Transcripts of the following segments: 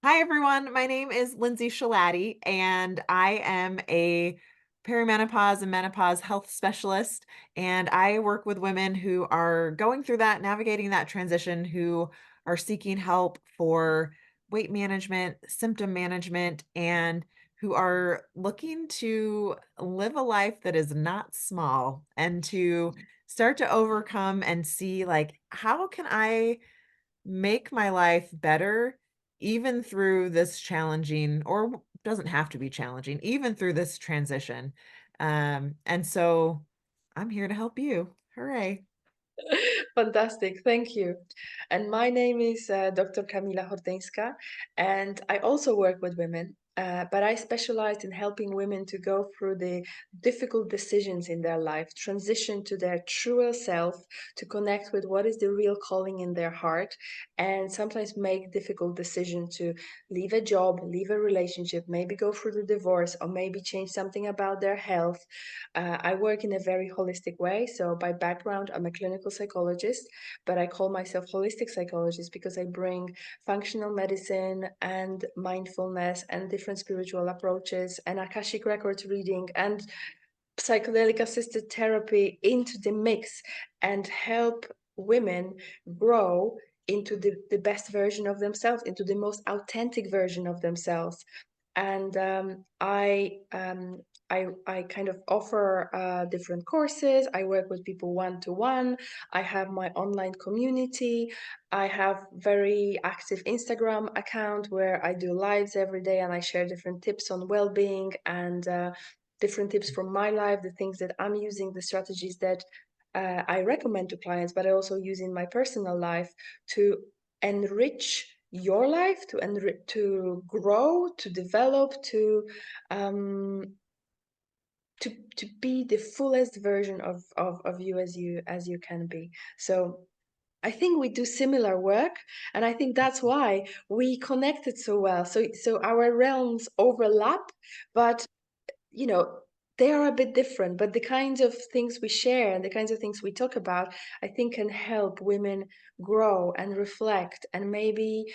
Hi, everyone. My name is Lindsay Schilaty, and I am a perimenopause and menopause health specialist. And I work with women who are going through that, navigating that transition, who are seeking help for weight management, symptom management, and who are looking to live a life that is not small and to start to overcome and see, like, how can I make my life better even through this challenging or doesn't have to be challenging, even through this transition. And so I'm here to help you. Hooray. Fantastic, thank you. And my name is Dr. Kamila Hortynska, and I also work with women, but I specialize in helping women to go through the difficult decisions in their life, transition to their truer self, to connect with what is the real calling in their heart, and sometimes make difficult decisions to leave a job, leave a relationship, maybe go through the divorce, or maybe change something about their health. I work in a very holistic way. So, by background, I'm a clinical psychologist, but I call myself holistic psychologist because I bring functional medicine and mindfulness and different spiritual approaches and Akashic records reading and psychedelic assisted therapy into the mix and help women grow into the best version of themselves, into the most authentic version of themselves. And I kind of offer different courses. I work with people one to one. I have my online community. I have very active Instagram account where I do lives every day and I share different tips on well-being and different tips from my life, the things that I'm using, the strategies that I recommend to clients, but I also use in my personal life to enrich your life, to grow, to develop, um, to be the fullest version of you as you can be. So I think we do similar work, and I think that's why we connected so well. So our realms overlap, but you know, they are a bit different, but the kinds of things we share and the kinds of things we talk about, I think can help women grow and reflect and maybe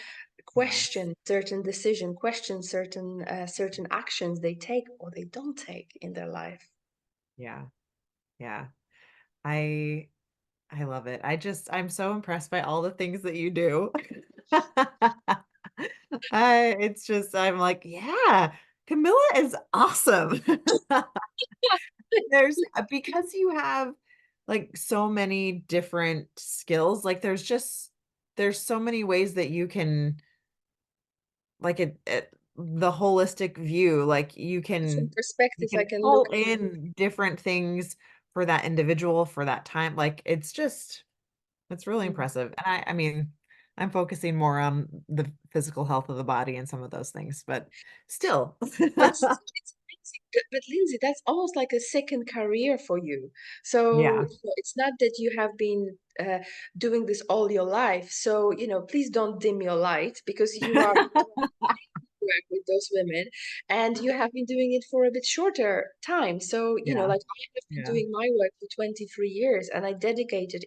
Yes. question certain decision, question certain actions they take or they don't take in their life. Yeah. Yeah. I I love it. I'm so impressed by all the things that you do. I'm like, yeah, Camilla is awesome. There's because you have, like, so many different skills, like, there's so many ways that you can like, it the holistic view, like, Different you perspectives I can can look pull in different things for that individual, for that time, like, it's really at. impressive, and I mean, I'm focusing more on the physical health of the body and some of those things, but still. But still, it's amazing. But Lindsay, that's almost like a second career for you. Yeah. So it's not that you have been doing this all your life. So, please don't dim your light because you are work with those women and you have been doing it for a bit shorter time. So, Yeah, like I have been yeah, doing my work for 23 years and I dedicated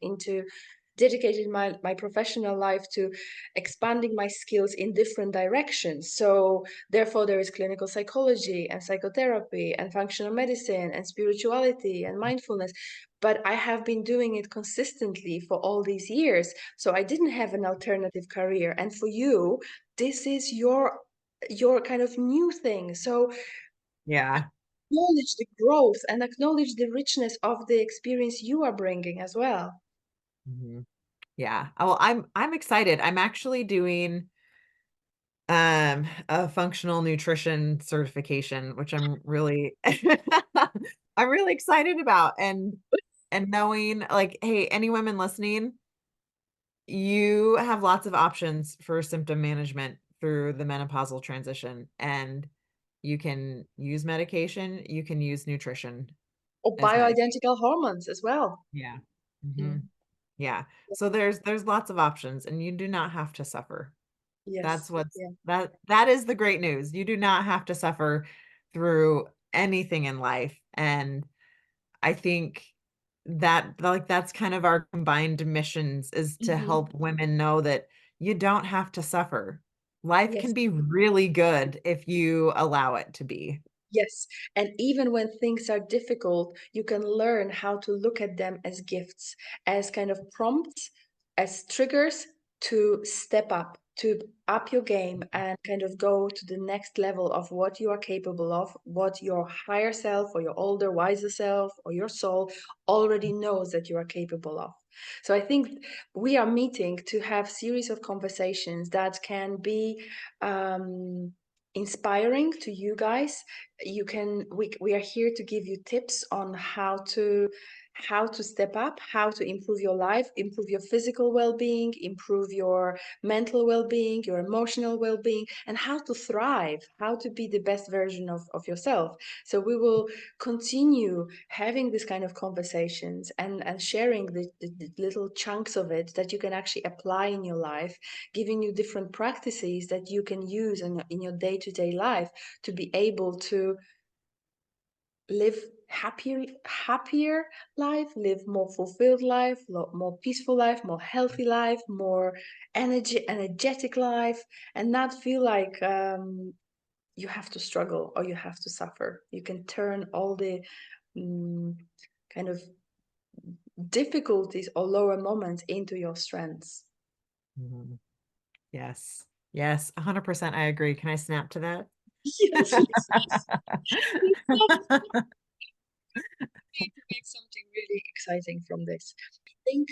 my professional life to expanding my skills in different directions. So therefore there is clinical psychology and psychotherapy and functional medicine and spirituality and mindfulness, but I have been doing it consistently for all these years, so I didn't have an alternative career. And for you, this is your kind of new thing. So yeah. acknowledge the growth and acknowledge the richness of the experience you are bringing as well. Mhm. Yeah. Oh, I'm excited. I'm actually doing a functional nutrition certification, which I'm really I'm really excited about and knowing like, hey, any women listening, you have lots of options for symptom management through the menopausal transition and you can use medication, you can use nutrition Or as medication. bioidentical hormones as well. Yeah. Mhm. Mm. Yeah. So there's lots of options and you do not have to suffer. Yes. That's what's Yeah. that is the great news. You do not have to suffer through anything in life, and I think that, like, that's kind of our combined missions is to Mhm. help women know that you don't have to suffer. Life can Yes. be really good if you allow it to be. Yes. And even when things are difficult, you can learn how to look at them as gifts, as kind of prompts, as triggers to step up, to up your game and kind of go to the next level of what you are capable of, what your higher self or your older, wiser self or your soul already knows that you are capable of. So I think we are meeting to have series of conversations that can be inspiring to you guys. You can we are here to give you tips on how to step up, how to improve your life, improve your physical well-being, improve your mental well-being, your emotional well-being, and how to thrive, how to be the best version of yourself. So we will continue having this kind of conversations and sharing the little chunks of it that you can actually apply in your life, giving you different practices that you can use in your day-to-day life to be able to live happier life, live more fulfilled life, more peaceful life, more healthy life, more energetic life, and not feel like you have to struggle or you have to suffer. You can turn all the mm, kind of difficulties or lower moments into your strengths. Mhm. Yes. Yes, 100% I agree. Can I snap to that? Yes, yes, yes. Need to make something really exciting from this. I think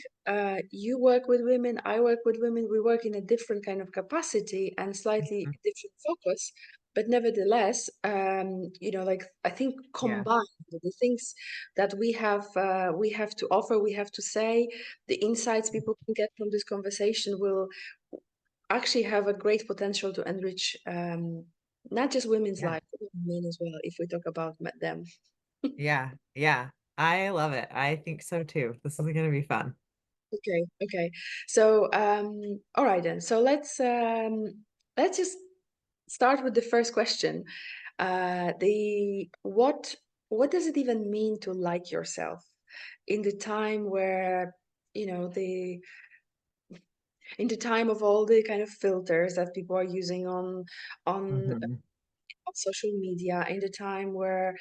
you work with women, I work with women, we work in a different kind of capacity and slightly different focus, but nevertheless, like I think Yeah. combined the things that we have to offer, we have to say, the insights people can get from this conversation will actually have a great potential to enrich not just women's Yeah. life, but men as well, if we talk about them. Yeah. Yeah. I love it. I think so too. This is going to be fun. Okay, okay. So, all right then. So let's just start with the first question. The what does it even mean to like yourself in the time where, you know, the in the time of all the kind of filters that people are using Mhm. on social media, in the time where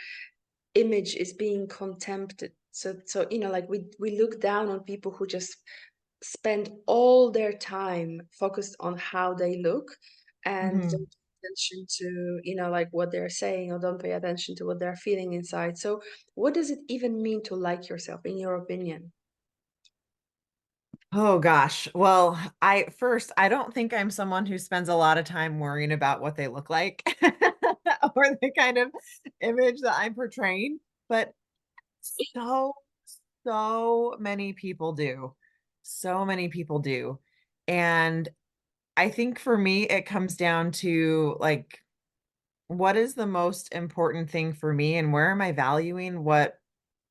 image is being contempted. So like we look down on people who just spend all their time focused on how they look and don't Mhm. pay attention to like what they're saying or don't pay attention to what they're feeling inside. So what does it even mean to like yourself in your opinion? Oh gosh. Well, I don't think I'm someone who spends a lot of time worrying about what they look like or the kind of image that I'm portraying, but so, so many people do. So many people do. And I think for me, it comes down to like, what is the most important thing for me and where am I valuing what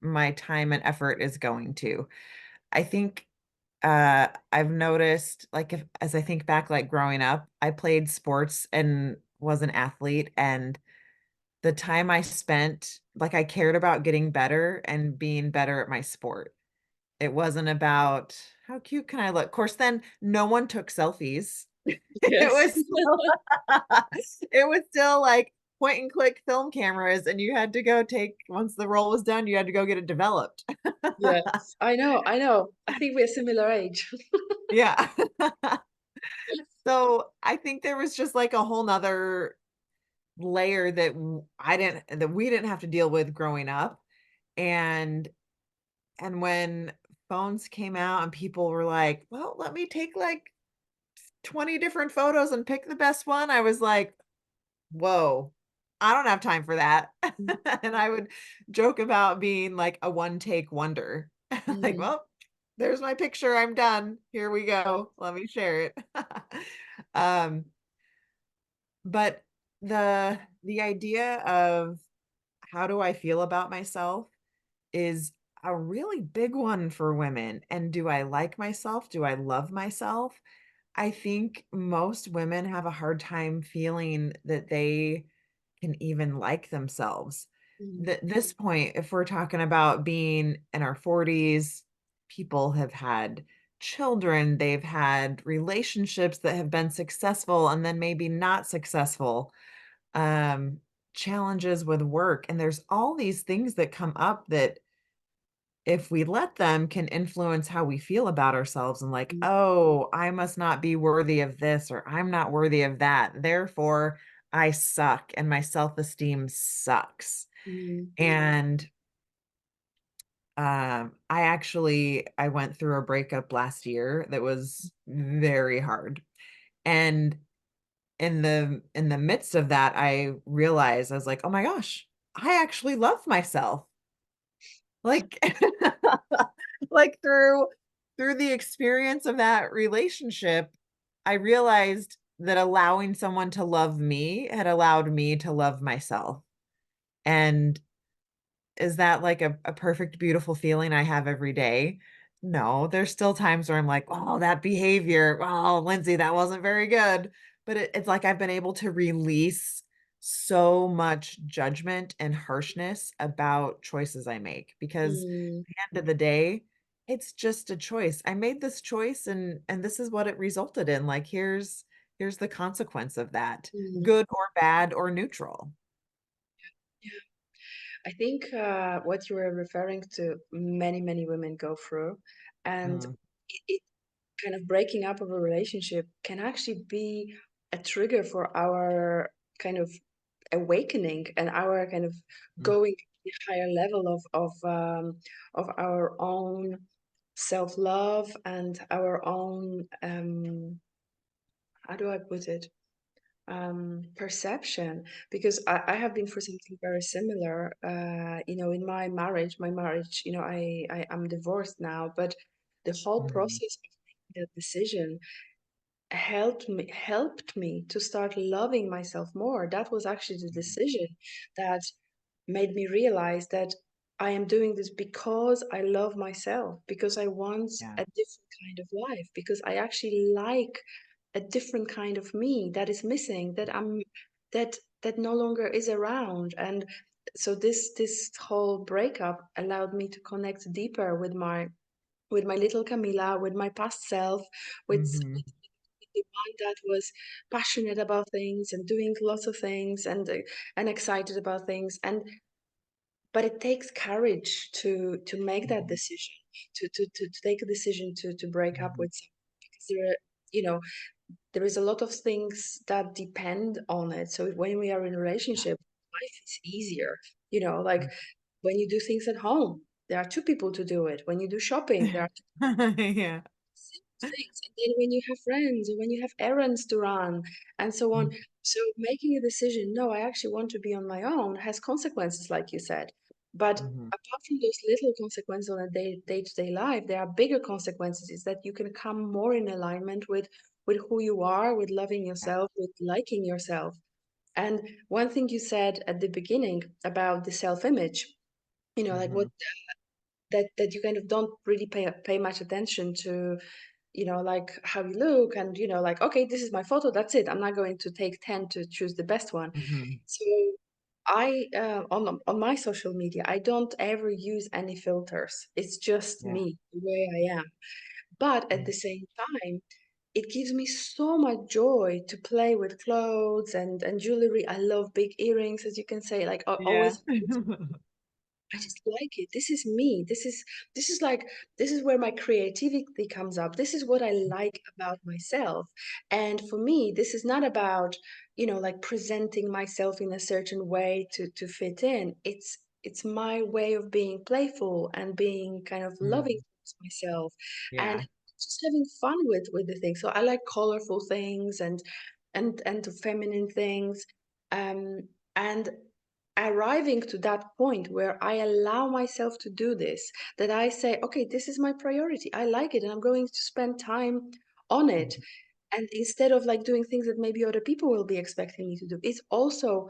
my time and effort is going to? I think I've noticed like if as I think back like growing up, I played sports and was an athlete and the time I spent like I cared about getting better and being better at my sport. It wasn't about how cute can I look? Of course, then no one took selfies. It Yes. was still it was still like point and click film cameras and you had to go take once the roll was done, you had to go get it developed. Yes. I know, I know. I think we're similar age. Yeah. So I think there was just like a whole nother layer that that we didn't have to deal with growing up. And when phones came out and people were like, well, let me take like 20 different photos and pick the best one. I was like, whoa, I don't have time for that. And I would joke about being like a one take wonder. Like, Mm, well, there's my picture. I'm done. Here we go. Let me share it. um, but the idea of how do I feel about myself is a really big one for women. And do I like myself? Do I love myself? I think most women have a hard time feeling that they can even like themselves. mm, This point, if we're talking about being in our 40s, people have had children, they've had relationships that have been successful and then maybe not successful, um, challenges with work, and there's all these things that come up that if we let them can influence how we feel about ourselves and like, "Oh, I must not be worthy of this," or "I'm not worthy of that. Therefore, I suck and my self-esteem sucks." Mm, And I went through a breakup last year that was very hard. And in the midst of that, I realized I was like, "Oh my gosh, I actually love myself." Like like through the experience of that relationship, I realized that allowing someone to love me had allowed me to love myself. And is that like a perfect, beautiful feeling I have every day? No, there's still times where I'm like, "Oh, that behavior. Oh, Lindsay, that wasn't very good." But it's like I've been able to release so much judgment and harshness about choices I make because mm, at the end of the day, it's just a choice. I made this choice and this is what it resulted in. Like here's the consequence of that, mm. good or bad or neutral. Yeah. I think what you were referring to, many women go through, and Mm, it kind of breaking up of a relationship can actually be a trigger for our kind of awakening and our kind of mm, going to a higher level of our own self-love and our own how do I put it, perception, because I have been through something very similar. In my marriage, I am divorced now, but the whole mhm, process of making that decision helped me to start loving myself more. That was actually the mhm. decision that made me realize that I am doing this because I love myself, because I want Yeah. a different kind of life, because I actually like a different kind of me that is missing, that no longer is around. And so this whole breakup allowed me to connect deeper with my little Camila, with my past self, with Mhm, the one that was passionate about things and doing lots of things and excited about things. And but it takes courage to make that mhm, decision, to take a decision to break up mhm. with someone, because there is a lot of things that depend on it. So when we are in a relationship, life is easier. Like when you do things at home, there are two people to do it. When you do shopping, there are Yeah. simple things. And then when you have friends or when you have errands to run and so on. Mm, So making a decision, no, I actually want to be on my own, has consequences, like you said. But mhm, apart from those little consequences on a day-to-day life, there are bigger consequences, is that you can come more in alignment with who you are, with loving yeah, yourself, with liking yourself. And one thing you said at the beginning about the self-image, like what mhm, that you kind of don't really pay much attention to, like how you look, and like, okay, this is my photo, that's it. I'm not going to take 10 to choose the best one. mhm. So I on my social media, I don't ever use any filters. It's just Yeah, me, the way I am. But at yeah, the same time, it gives me so much joy to play with clothes and jewelry. I love big earrings, as you can say. Like I yeah. always I just like it. This is me. This is like this is where my creativity comes up. This is what I like about myself. And for me, this is not about, like presenting myself in a certain way to fit in. It's my way of being playful and being kind of loving Mm, towards myself and yeah, just having fun with the things. So I like colorful things and the feminine things. And arriving to that point where I allow myself to do this, that I say, okay, this is my priority. I like it and I'm going to spend time on it. mhm, And instead of like doing things that maybe other people will be expecting me to do, it's also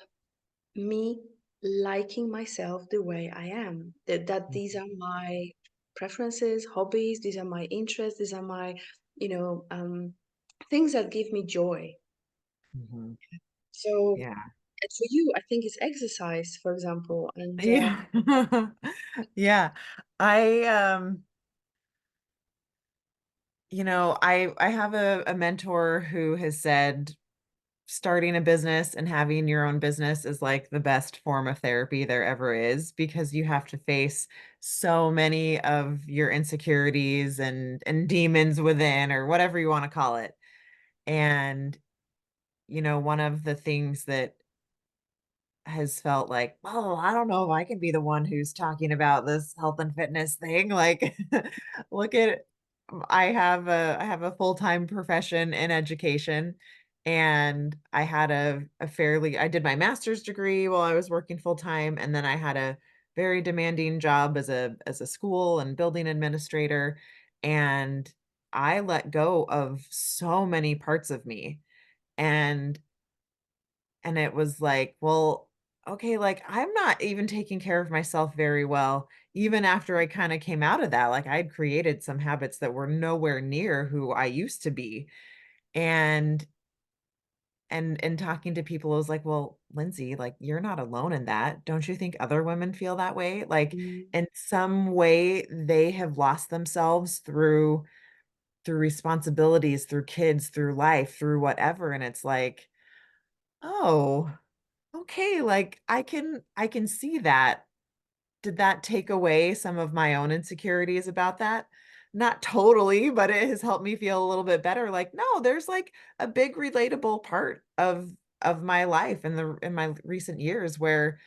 me liking myself the way I am. That these mhm, are my preferences, hobbies, these are my interests, these are my, you know, um, things that give me joy. mhm. So, Yeah, and for you, I think it's exercise, for example, and yeah, yeah. I I have a mentor who has said starting a business and having your own business is like the best form of therapy there ever is, because you have to face so many of your insecurities and demons within, or whatever you want to call it. And one of the things that has felt like, oh, I don't know if I can be the one who's talking about this health and fitness thing. Like, look at I have a full-time profession in education, and I did my master's degree while I was working full-time, and then I had a very demanding job as a school and building administrator, and I let go of so many parts of me. And it was like, well, okay, like I'm not even taking care of myself very well, even after I kind of came out of that. Like I'd created some habits that were nowhere near who I used to be. And talking to people, I was like, well, Lindsay, like you're not alone in that. Don't you think other women feel that way? Like Mm, in some way they have lost themselves through responsibilities, through kids, through life, through whatever. And it's like, oh, okay, like I can see that. Did that take away some of my own insecurities about that? Not totally, but it has helped me feel a little bit better. Like, no, there's like a big relatable part of my life in my recent years where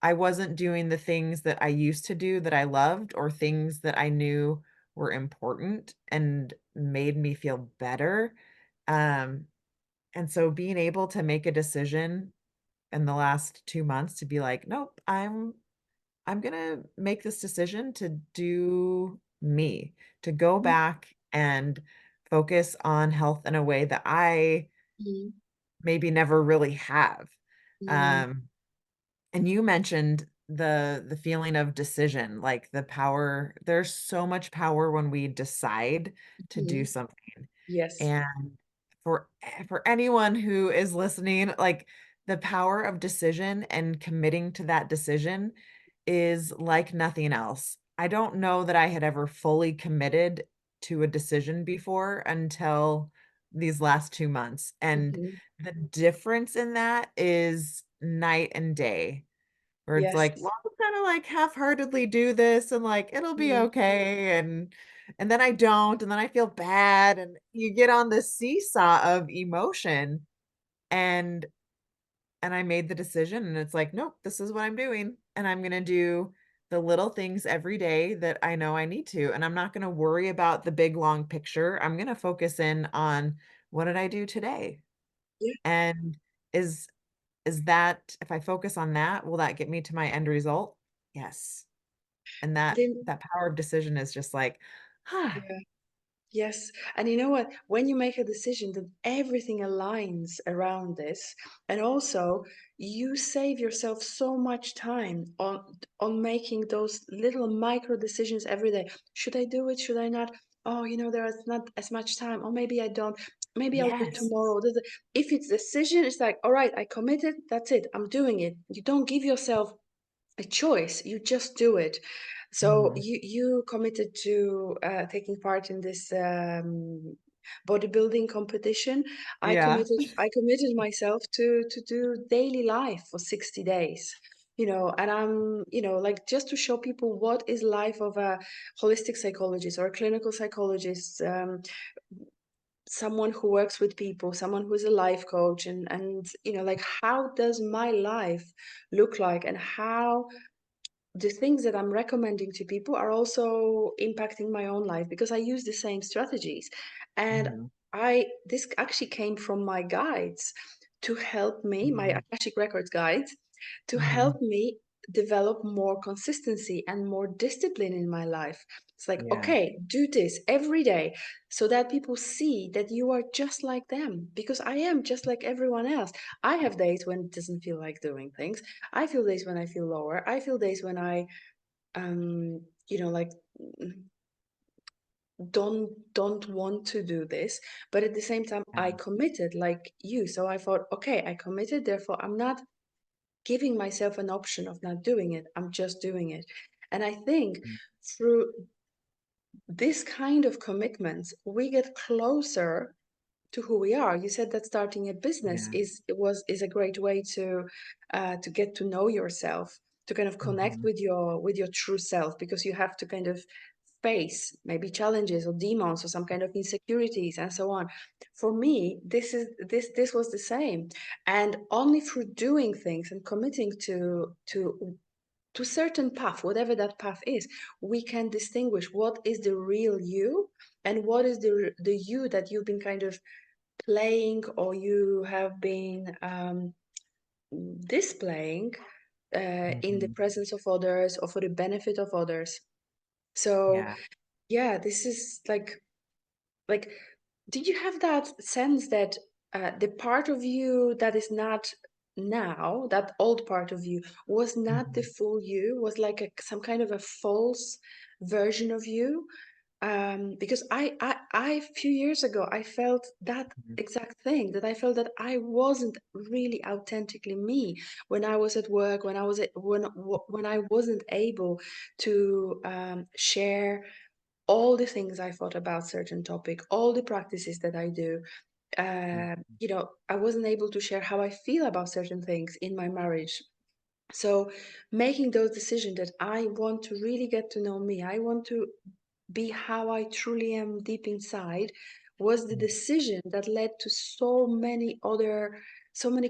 I wasn't doing the things that I used to do that I loved, or things that I knew were important and made me feel better. Um, and so being able to make a decision in the last 2 months to be like, "Nope, I'm gonna make this decision to do me, to go mm, back and focus on health in a way that I mm, maybe never really have." mm, Um, and you mentioned the feeling of decision, like the power. There's so much power when we decide to do mm. something. Yes. And for anyone who is listening, like the power of decision and committing to that decision is like nothing else. I don't know that I had ever fully committed to a decision before until these last 2 months. And Mhm. the difference in that is night and day, where it's Yes. like, well, I'm kind of like half-heartedly do this and like it'll be Mm, okay. And then I don't, and then I feel bad. And you get on this seesaw of emotion. And I made the decision, and it's like, nope, this is what I'm doing. And I'm gonna do the little things every day that I know I need to. And I'm not gonna worry about the big long picture. I'm gonna focus in on what did I do today? yeah. And is is that, if I focus on that, will that get me to my end result? Yes. And Then, that power of decision is just like, ah, yeah. Yes. And you know what? When you make a decision, that everything aligns around this. And also, you save yourself so much time on making those little micro decisions every day. Should I do it? Should I not? Oh, there is not as much time. Or maybe I don't. Maybe I'll do it yes. tomorrow. If it's decision, it's like, all right, I committed. That's it. I'm doing it. You don't give yourself a choice, you just do it. So Mhm. you committed to taking part in this bodybuilding competition. Yeah. I committed myself to do daily life for 60 days, and I'm, like, just to show people what is life of a holistic psychologist or a clinical psychologist, someone who works with people, someone who's a life coach, and like, how does my life look like, and how the things that I'm recommending to people are also impacting my own life, because I use the same strategies. And Mhm. this actually came from my guides to help me, my Mhm. Akashic Records guides, to help Mhm. me develop more consistency and more discipline in my life. It's like, Yeah. okay, do this every day so that people see that you are just like them, because I am just like everyone else. I have days when it doesn't feel like doing things. I feel days when I feel lower. I feel days when I, like, don't want to do this. But at the same time, I Yeah. committed like you. So I thought, okay, I committed. Therefore, I'm not giving myself an option of not doing it. I'm just doing it. And I think through this kind of commitments, we get closer to who we are. You said that starting a business Yeah. is a great way to get to know yourself, to kind of connect Mhm. with your true self, because you have to kind of face maybe challenges or demons or some kind of insecurities and so on. For me, this was the same, and only through doing things and committing to certain path, whatever that path is, we can distinguish what is the real you and what is the you that you've been kind of playing, or you have been displaying in the Mhm. presence of others or for the benefit of others. So Yeah. yeah, this is like, did you have that sense that the part of you that is not now, that old part of you, was not the Mhm. full you, was like some kind of a false version of you? Because I a few years ago, I felt that Mhm. exact thing, that I felt that I wasn't really authentically me when I was at work, when I was when I wasn't able to share all the things I thought about certain topic, all the practices that I do. Mhm. I wasn't able to share how I feel about certain things in my marriage. So making those decisions that I want to really get to know me, I want to be how I truly am deep inside, was the Mhm. decision that led to so many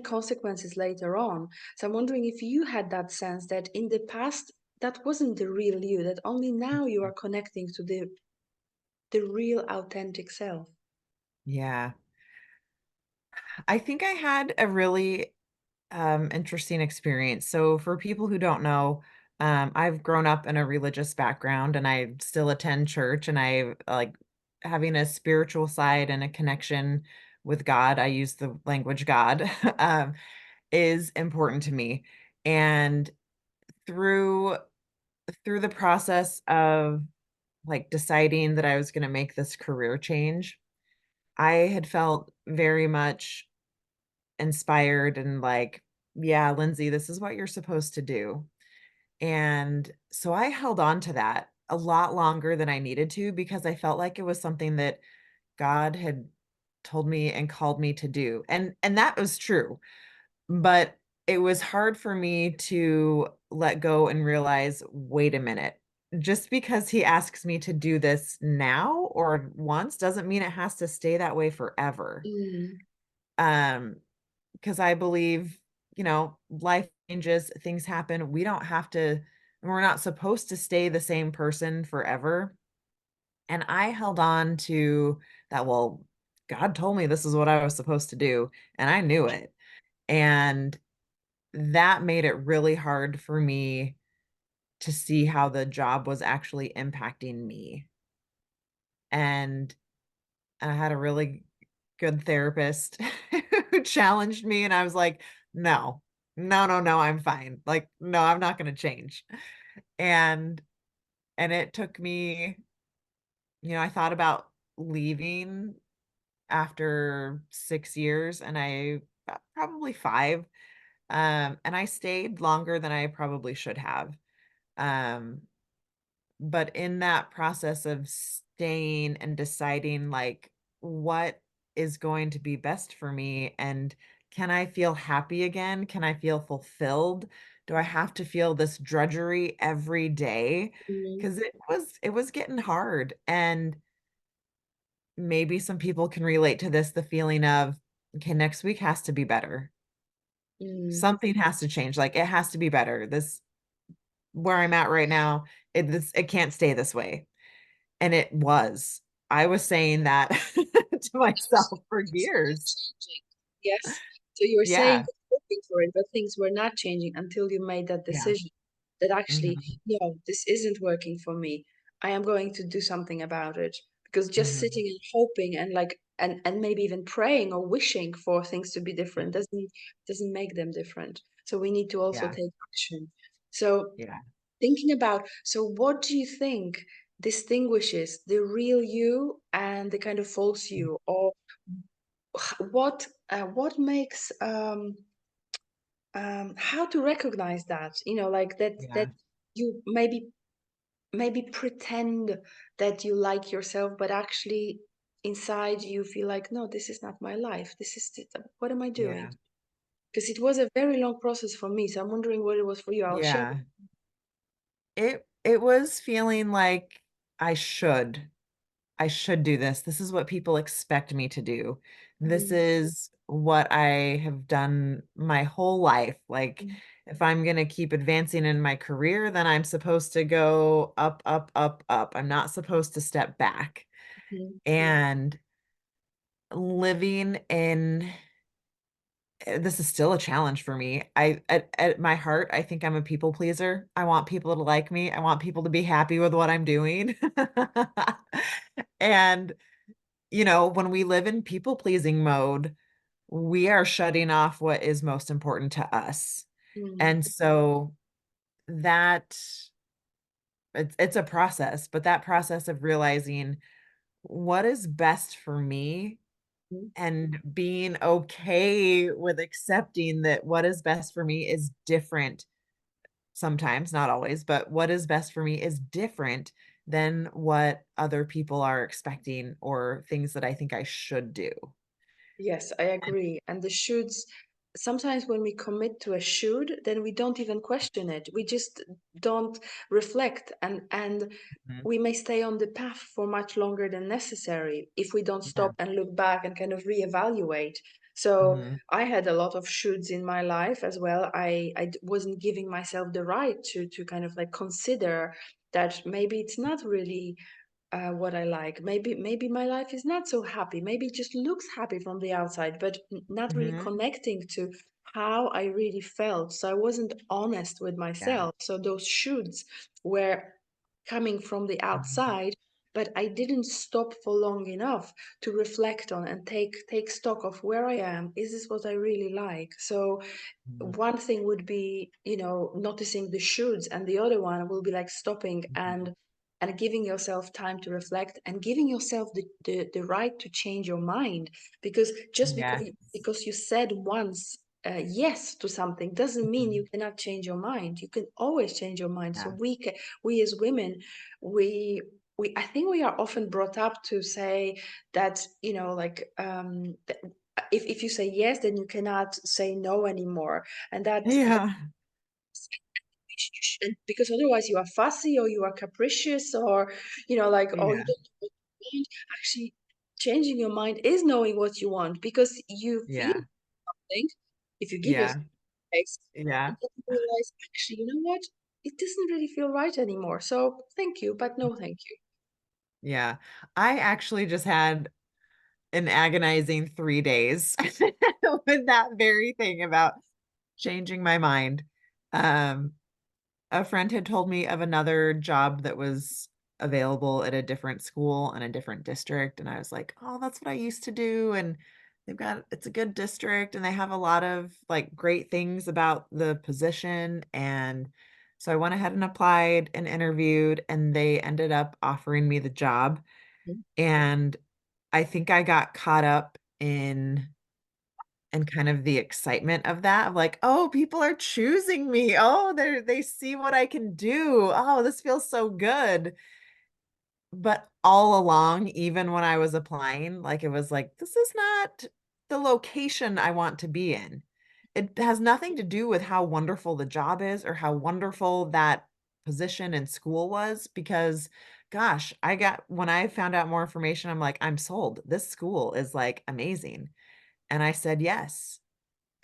consequences later on. So I'm wondering if you had that sense that in the past, that wasn't the real you, that only now you are connecting to the real authentic self. Yeah. I think I had a really interesting experience. So, for people who don't know, I've grown up in a religious background and I still attend church and I like having a spiritual side and a connection with God. I use the language God is important to me. And through through the process of like deciding that I was going to make this career change, I had felt very much inspired and like, yeah, Lindsay, this is what you're supposed to do. And so I held on to that a lot longer than I needed to because I felt like it was something that God had told me and called me to do. And that was true. But it was hard for me to let go and realize, wait a minute. Just because he asks me to do this now or once doesn't mean it has to stay that way forever. Mm, Um, because I believe, life changes, things happen. We don't have to, we're not supposed to stay the same person forever. And I held on to that. Well, God told me this is what I was supposed to do, and I knew it. And that made it really hard for me to see how the job was actually impacting me. And I had a really good therapist who challenged me, and I was like, "No. No, no, no, I'm fine. Like, no, I'm not gonna change." And it took me I thought about leaving after 6 years, and probably 5, and I stayed longer than I probably should have. Um, but in that process of staying and deciding, like, what is going to be best for me, and can I feel happy again? Can I feel fulfilled? Do I have to feel this drudgery every day? mm, Because it was getting hard, and maybe some people can relate to this, the feeling of, "Okay, next week has to be better. mm, Something has to change, like, it has to be better. This where I'm at right now, it can't stay this way." And it was. I was saying that to myself for things weren't years. changing. Yes. So you were saying Yeah, hoping for it, but things were not changing until you made that yeah, decision that actually, mhm, no, this isn't working for me. I am going to do something about it. Because just mhm, sitting and hoping and and maybe even praying or wishing for things to be different doesn't make them different. So we need to also yeah, take action. So yeah, thinking about, so what do you think distinguishes the real you and the kind of false mm, you, or what makes how to recognize that, like that yeah, you maybe maybe pretend that you like yourself, but actually inside you feel like, no, this is not my life. This is what am I doing? Yeah. Because it was a very long process for me. So I'm wondering what it was for you. I'll share. Yeah. It was feeling like I should. I should do this. This is what people expect me to do. This Mhm, is what I have done my whole life. Like, mhm, if I'm going to keep advancing in my career, then I'm supposed to go up, up, up, up. I'm not supposed to step back. mhm, And living in this is still a challenge for me. At my heart, I think I'm a people pleaser. I want people to like me. I want people to be happy with what I'm doing. And when we live in people pleasing mode, we are shutting off what is most important to us. mhm, And so that it's a process, but that process of realizing what is best for me mhm. and being okay with accepting that what is best for me is different sometimes, not always, but what is best for me is different than what other people are expecting or things that I think I should do. Yes, I agree. And the shoulds, sometimes when we commit to a should, then we don't even question it. We just don't reflect, and Mhm. we may stay on the path for much longer than necessary if we don't Yeah. stop and look back and kind of reevaluate. So Hmm. I had a lot of shoulds in my life as well. Wasn't giving myself the right to kind of like consider that maybe it's not really what I like. Maybe my life is not so happy. Maybe it just looks happy from the outside, but not really Hmm. connecting to how I really felt. So I wasn't honest with Yeah. myself. So those shoulds were coming from the Hmm. outside, but I didn't stop for long enough to reflect on and take stock of where I am. Is this what I really like? So Hmm. one thing would be, noticing the shoulds, and the other one will be like stopping Hmm. and giving yourself time to reflect and giving yourself the right to change your mind, because just Yes. because you said once yes to something doesn't mean Hmm. you cannot change your mind. You can always change your mind. So Yeah. we as women, we I think we are often brought up to say that, like, if you say yes, then you cannot say no anymore, and that Yeah. you should, because otherwise you are fussy or you are capricious, or like, oh, you Yeah. don't know what you want. Actually, changing your mind is knowing what you want, because you feel Yeah. something if you give yourself Yeah. space, Yeah. and then you realize, actually, you know what, it doesn't really feel right anymore, so thank you, but no thank you. Yeah. I actually just had an agonizing 3 days with that very thing about changing my mind. Um, a friend had told me of another job that was available at a different school in a different district, and I was like, "Oh, that's what I used to do." And it's a good district, and they have a lot of like great things about the position. And so I went ahead and applied and interviewed, and they ended up offering me the job. Mhm. And I think I got caught up in kind of the excitement of that, of like, "Oh, people are choosing me. Oh, they see what I can do. Oh, this feels so good." But all along, even when I was applying, like, it was like, "This is not the location I want to be in." It has nothing to do with how wonderful the job is or how wonderful that position in school was, because, gosh, when I found out more information, I'm like, "I'm sold. This school is, like, amazing." And I said yes.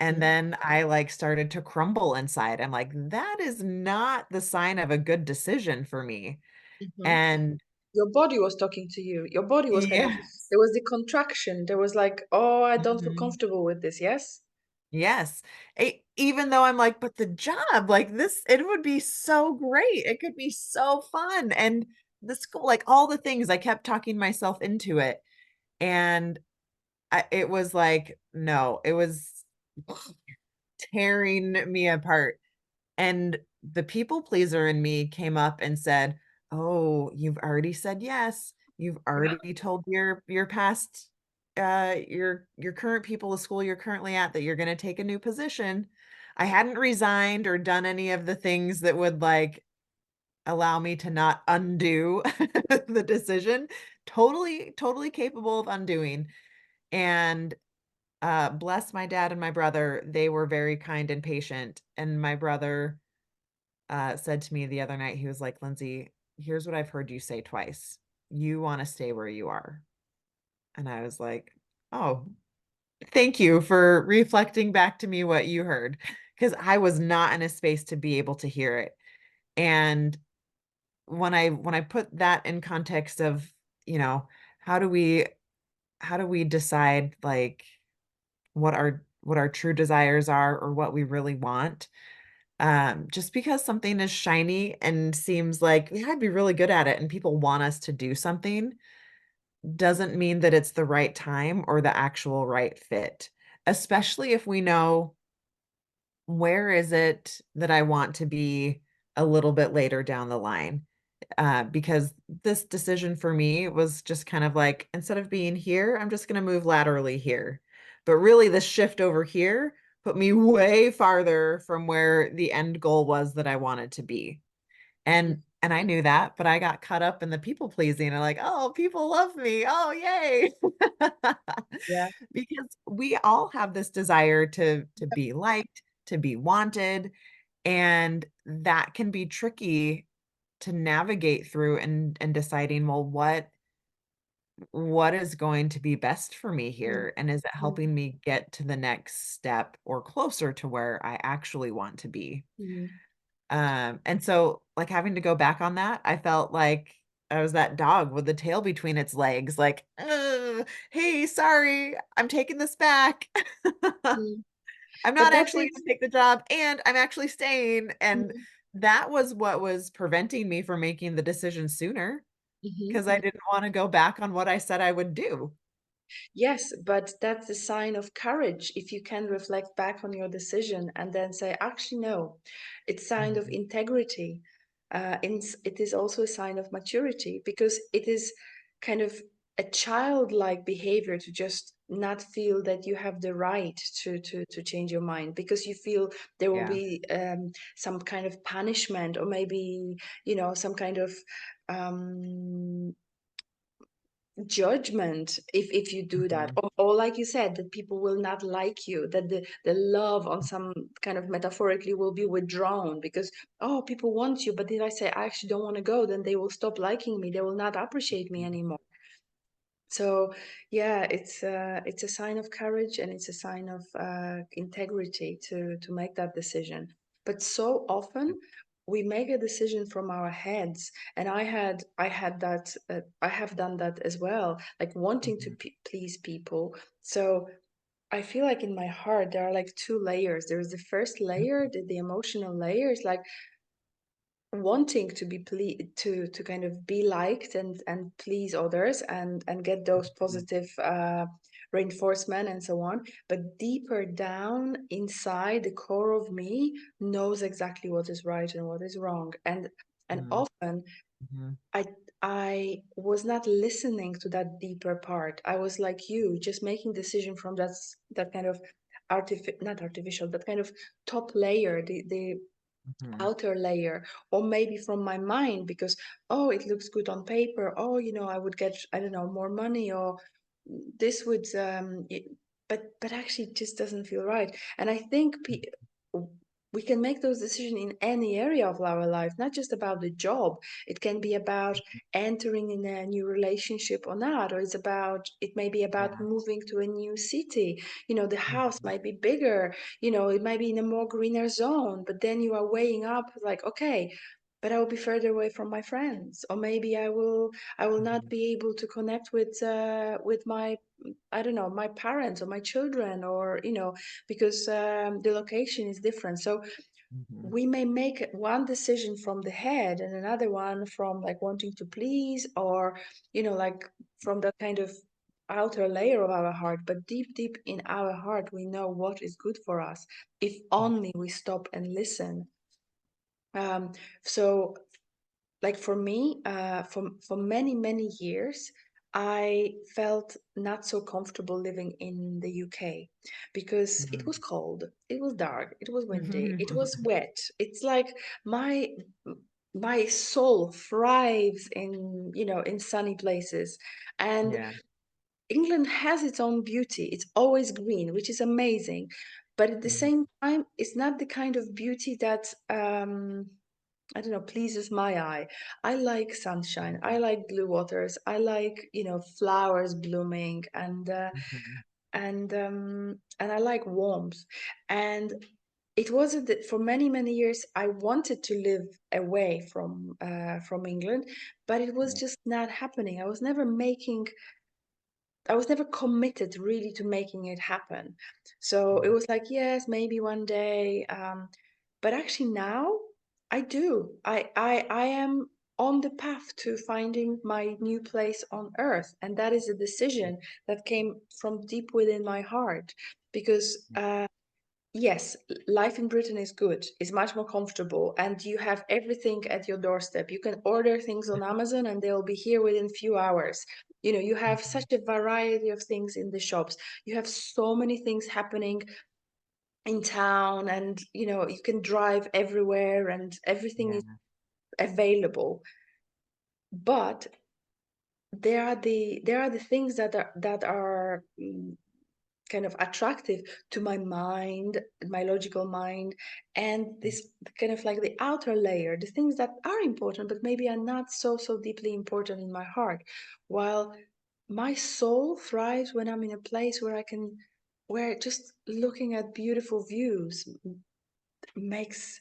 And Mhm. then I, like, started to crumble inside. I'm like, "That is not the sign of a good decision for me." Mhm. And Your body was talking to you. Your body was kind of, yes. there was the contraction. There was like, oh, I don't feel Mhm. comfortable with this. Yes. Yes. Even though I'm like, "But the job, like, this it would be so great. It could be so fun." And the school, like, all the things, I kept talking myself into it. And it was like, no, it was tearing me apart. And the people pleaser in me came up and said, "Oh, you've already said yes. You've already told your past your current people, the school you're currently at, that you're going to take a new position." I hadn't resigned or done any of the things that would like allow me to not undo the decision. Totally, totally capable of undoing. And bless my dad and my brother, they were very kind and patient. And my brother said to me the other night, he was like, Lindsay, here's what I've heard you say twice. You want to stay where you are. And I was like, oh, thank you for reflecting back to me what you heard, because I was not in a space to be able to hear it. And when I put that in context of, you know, how do we how do we decide like what our true desires are or what we really want? Just because something is shiny and seems like, yeah, I'd be really good at it and people want us to do something doesn't mean that it's the right time or the actual right fit, especially if we know where is it that I want to be a little bit later down the line. Because this decision for me was just kind of like, instead of being here, I'm just going to move laterally here. But really, the shift over here put me way farther from where the end goal was that I wanted to be. Mhm. And I knew that, but I got caught up in the people pleasing and like, oh, people love me. Oh, yay. Yeah. Because we all have this desire to be liked, to be wanted, and that can be tricky to navigate through and deciding, well, what is going to be best for me Mm, here? And is it mm, helping me get to the next step or closer to where I actually want to be? mm, And so like having to go back on that, I felt like I was that dog with the tail between its legs, like, hey, sorry, I'm taking this back. mm. I'm But not that's actually it. going to take the job and I'm actually staying. And Mhm, that was what was preventing me from making the decision sooner mhm, because I mhm. didn't want to go back on what I said I would do. Yes, but that's a sign of courage if you can reflect back on your decision and then say, actually, no, it's sign of Mhm. integrity. It is also a sign of maturity because it is kind of a childlike behavior to just not feel that you have the right to change your mind because you feel there will Yeah. be some kind of punishment or maybe, some kind of um, judgment if you do that Mhm. or like you said that people will not like you that the love on some kind of metaphorically will be withdrawn because oh people want you but if I say I actually don't want to go then they will stop liking me they will not appreciate me anymore so yeah, it's a sign of courage and it's a sign of integrity to make that decision. But so often we make a decision from our heads, and I had that I have done that as well, like wanting to Mhm. please people. So I feel like in my heart there are like two layers. There's the first layer, the emotional layer is like wanting to be to kind of be liked and please others and get those Mhm. positive reinforcement and so on but deeper down inside the core of me knows exactly what is right and what is wrong and Mhm. often Mhm. i I was not listening to that deeper part. I was like you just making decision from that kind of not artificial that kind of top layer the Mhm. outer layer or maybe from my mind because oh it looks good on paper oh I would get I don't know more money or this would but actually it just doesn't feel right and I think we can make those decisions in any area of our life not just about the job it can be about entering in a new relationship or not or it may be about Yeah. moving to a new city the house Mhm. might be bigger it might be in a more greener zone, but then you are weighing up like, okay, but I will be further away from my friends, or maybe I will not Mhm. be able to connect with my I don't know my parents or my children, or because the location is different. So Mhm. we may make one decision from the head and another one from like wanting to please or like from that kind of outer layer of our heart but deep deep in our heart we know what is good for us if only we stop and listen um, so like for me for many many years I felt not so comfortable living in the UK because it Mhm. was cold, it was dark, it was windy, it Mhm. was wet. It's like my my soul thrives in, in sunny places. And Yeah. England has its own beauty. It's always green, which is amazing. But at the Mhm. same time, it's not the kind of beauty that, I don't know, pleases my eye. I like sunshine. I like blue waters. I like, flowers blooming, Mhm. and I like warmth. And it wasn't that for many, many years I wanted to live away from England, but it was Yeah. just not happening. I was never committed really to making it happen. So it Mhm. was like, yes, maybe one day. But actually now I do. I am on the path to finding my new place on earth. And that is a decision that came from deep within my heart. Because yes, life in Britain is good. It's much more comfortable, and you have everything at your doorstep. You can order things on Amazon and they'll be here within few hours. You have such Mhm. a variety of things in the shops. You have so many things happening in town, and you can drive everywhere and everything is Yeah. available. But there are the things that are kind of attractive to my mind, my logical mind, and this kind of like the outer layer, the things that are important but maybe are not so deeply important in my heart. While my soul thrives when I'm in a place where just looking at beautiful views makes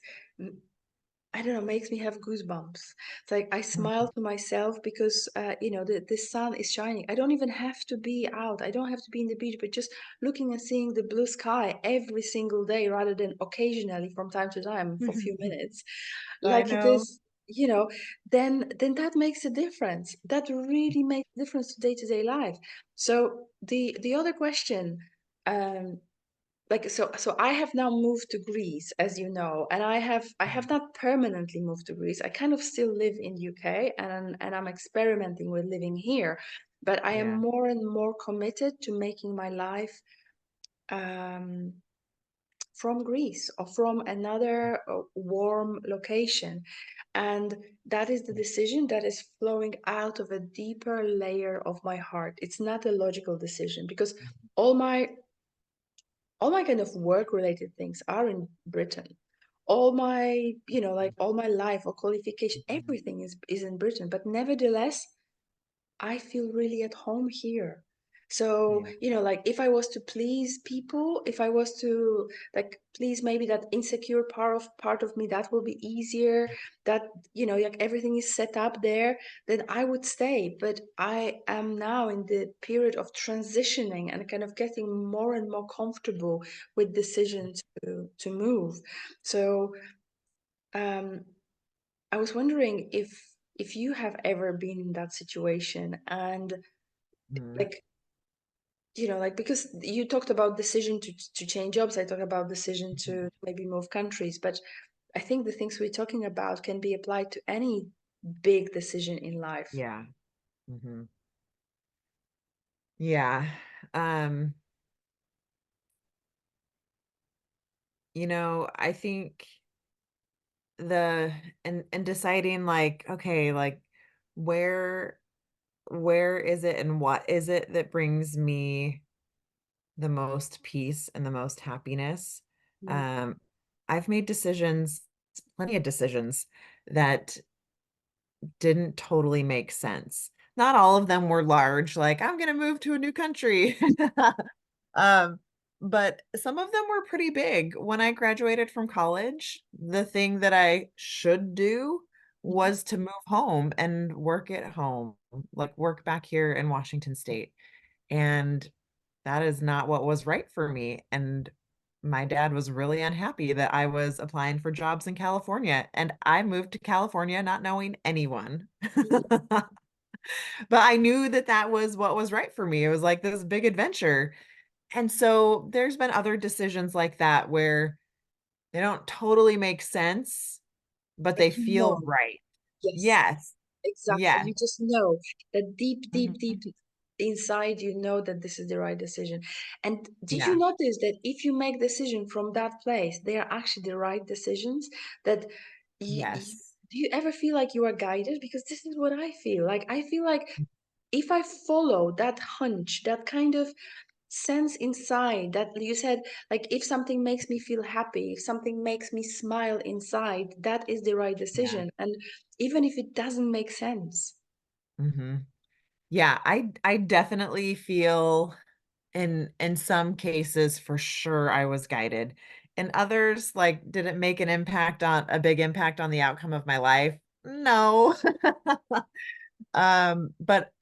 I don't know, makes me have goosebumps. It's like I smile Mhm. to myself because, the sun is shining. I don't even have to be out. I don't have to be in the beach, but just looking and seeing the blue sky every single day rather than occasionally from time to time for a few minutes, I like it know. is, you know, then that makes a difference. That really makes a difference to day-to-day life. So the other question, um, so I have now moved to Greece, as you know, and I have not permanently moved to Greece. I kind of still live in UK, and I'm experimenting with living here, but I am Yeah. more and more committed to making my life um, from Greece or from another warm location. And that is the decision that is flowing out of a deeper layer of my heart. It's not a logical decision because all my all my kind of work related things are in Britain. All my, like all my life or qualification, Mhm. everything is in Britain. But nevertheless, I feel really at home here. So, Yeah. like if I was to please people, if I was to like please maybe that insecure part of me, that will be easier. That, like everything is set up there, then I would stay. But I am now in the period of transitioning and kind of getting more and more comfortable with decision to move. So, um, I was wondering if you have ever been in that situation and Mhm. like like because you talked about decision to change jobs, I talked about decision to Mhm. maybe move countries, but I think the things we're talking about can be applied to any big decision in life. Yeah. Mhm. Yeah. Um, I think the and deciding like, okay, like where where is it and what is it that brings me the most peace and the most happiness? Mm. Um, I've made decisions, plenty of decisions that didn't totally make sense. Not all of them were large, like I'm gonna move to a new country. Um, but some of them were pretty big. When I graduated from college, the thing that I should do Mhm. was to move home and work at home, like work back here in Washington State. And that is not what was right for me. And my dad was really unhappy that I was applying for jobs in California. And I moved to California not knowing anyone. But I knew that that was what was right for me. It was like this big adventure. And so there's been other decisions like that where they don't totally make sense, but But they feel right. yes, Yes. exactly, Yes. you just know that deep Mhm. inside, you know that this is the right decision. And did you Yeah. notice that if you make decision from that place, they are actually the right decisions? That Yes. do you ever feel like you are guided? Because this is what I feel. Like I feel like if I follow that hunch, that kind of sense inside that you said, like if something makes me feel happy, if something makes me smile inside, that is the right Yeah. decision. And even if it doesn't make sense. Hmm. Yeah, I definitely feel in some cases for sure I was guided. In others, like, did it make an impact on a big impact on the outcome of my life? No. But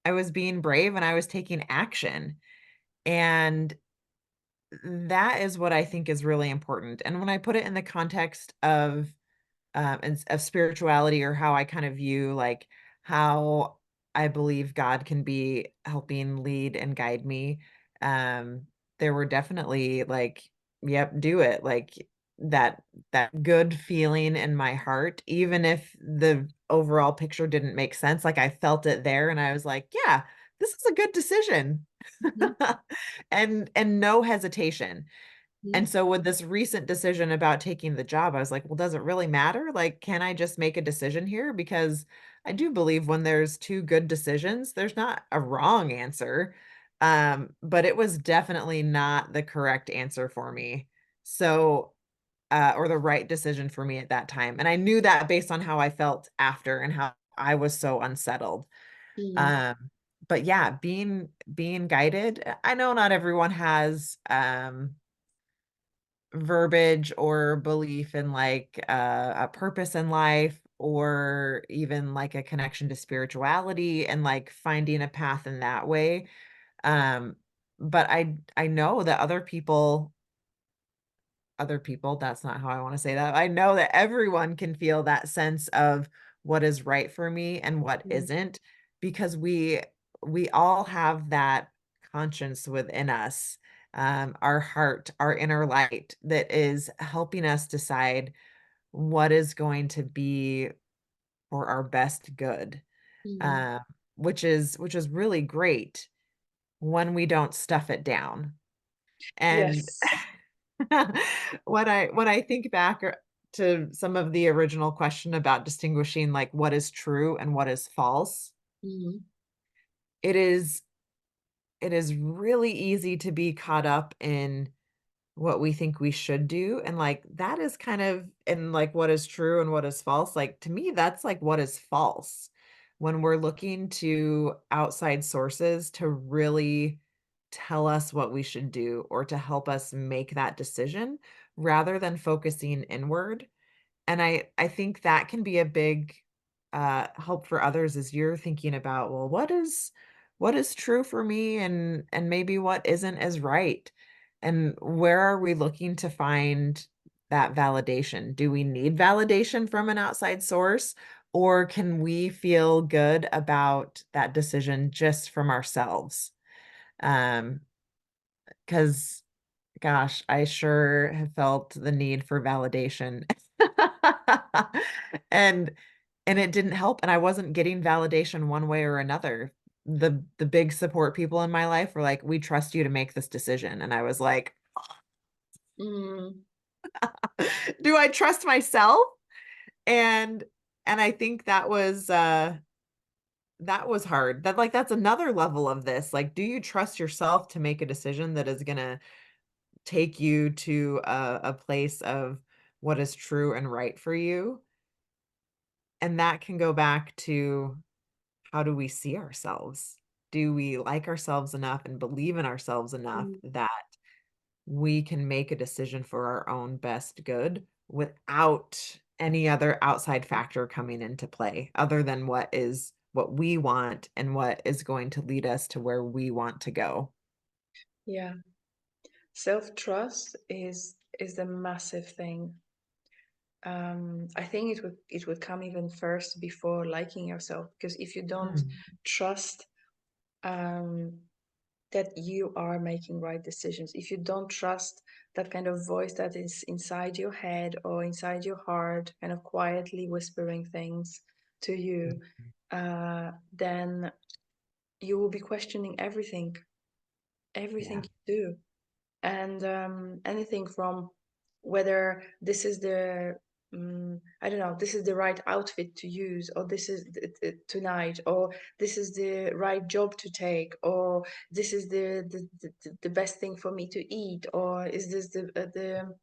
I was being brave and I was taking action. And that is what I think is really important. And when I put it in the context and of spirituality, or how I kind of view like how I believe God can be helping lead and guide me. Um, there were definitely like, yep, do it. Like that that good feeling in my heart, even if the overall picture didn't make sense. Like I felt it there and I was like, yeah, this is a good decision. Mhm, And no hesitation. mhm, And so with this recent decision about taking the job, I was like, well, does it really matter? Like, can I just make a decision here? Because I do believe when there's two good decisions, there's not a wrong answer. But it was definitely not the correct answer for me. So, or the right decision for me at that time. And I knew that based on how I felt after and how I was so unsettled. mhm, Um, but yeah, being guided, I know not everyone has verbiage or belief in like a purpose in life, or even like a connection to spirituality and like finding a path in that way. um but I know that other people, that's not how I want to say that. I know that everyone can feel that sense of what is right for me and what mhm, isn't, because we all have that conscience within us, our heart, our inner light that is helping us decide what is going to be for our best good, mhm. uh, which is really great when we don't stuff it down. And Yes. when I think back to some of the original question about distinguishing like what is true and what is false, Mhm, it is it is really easy to be caught up in what we think we should do, and like that is kind of in like what is true and what is false. Like to me, that's like what is false when we're looking to outside sources to really tell us what we should do or to help us make that decision rather than focusing inward. And I think that can be a big help for others as you're thinking about, well, what is true for me, and maybe what isn't as right, and where are we looking to find that validation? Do we need validation from an outside source, or can we feel good about that decision just from ourselves? Because Gosh, I sure have felt the need for validation. And and it didn't help, and I wasn't getting validation one way or another. The big support people in my life were like, "We trust you to make this decision." And I was like, mhm. "Do I trust myself?" And and I think that was hard. That's another level of this. Like, do you trust yourself to make a decision that is gonna take you to a place of what is true and right for you? And that can go back to, how do we see ourselves? Do we like ourselves enough and believe in ourselves enough Mm. that we can make a decision for our own best good without any other outside factor coming into play other than what we want and what is going to lead us to where we want to go? Yeah. Self-trust is the massive thing. I think it would come even first before liking yourself, because if you don't Mm, trust um, that you are making right decisions, if you don't trust that kind of voice that is inside your head or inside your heart, kind of quietly whispering things to you, then you will be questioning everything yeah. you do. And anything from whether this is the I don't know, this is the right outfit to use, or this is tonight, or this is the right job to take, or this is the best thing for me to eat, or is this the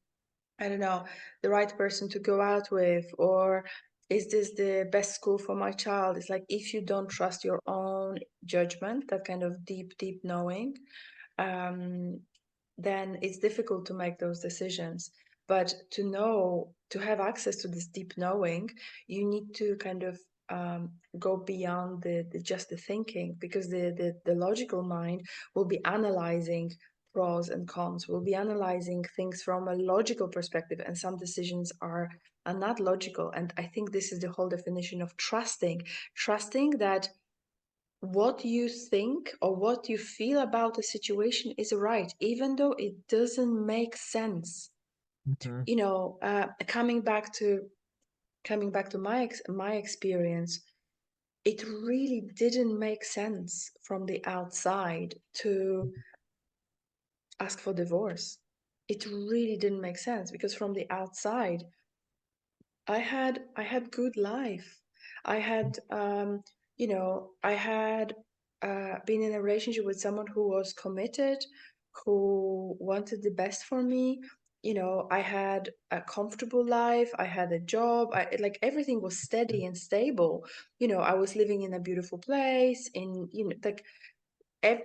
I don't know, the right person to go out with, or is this the best school for my child? It's like if you don't trust your own judgment, that kind of deep, deep knowing, um, then it's difficult to make those decisions. But to know, to have access to this deep knowing, you need to kind of go beyond the just the thinking, because the logical mind will be analyzing pros and cons, will be analyzing things from a logical perspective, and some decisions are not logical. And I think this is the whole definition of trusting that what you think or what you feel about a situation is right, even though it doesn't make sense. Mhm. Coming back to my experience, it really didn't make sense from the outside to ask for divorce. It really didn't make sense because from the outside, I had good life. I had I had been in a relationship with someone who was committed, who wanted the best for me. I had a comfortable life. I had a job. Like everything was steady and stable. I was living in a beautiful place. Like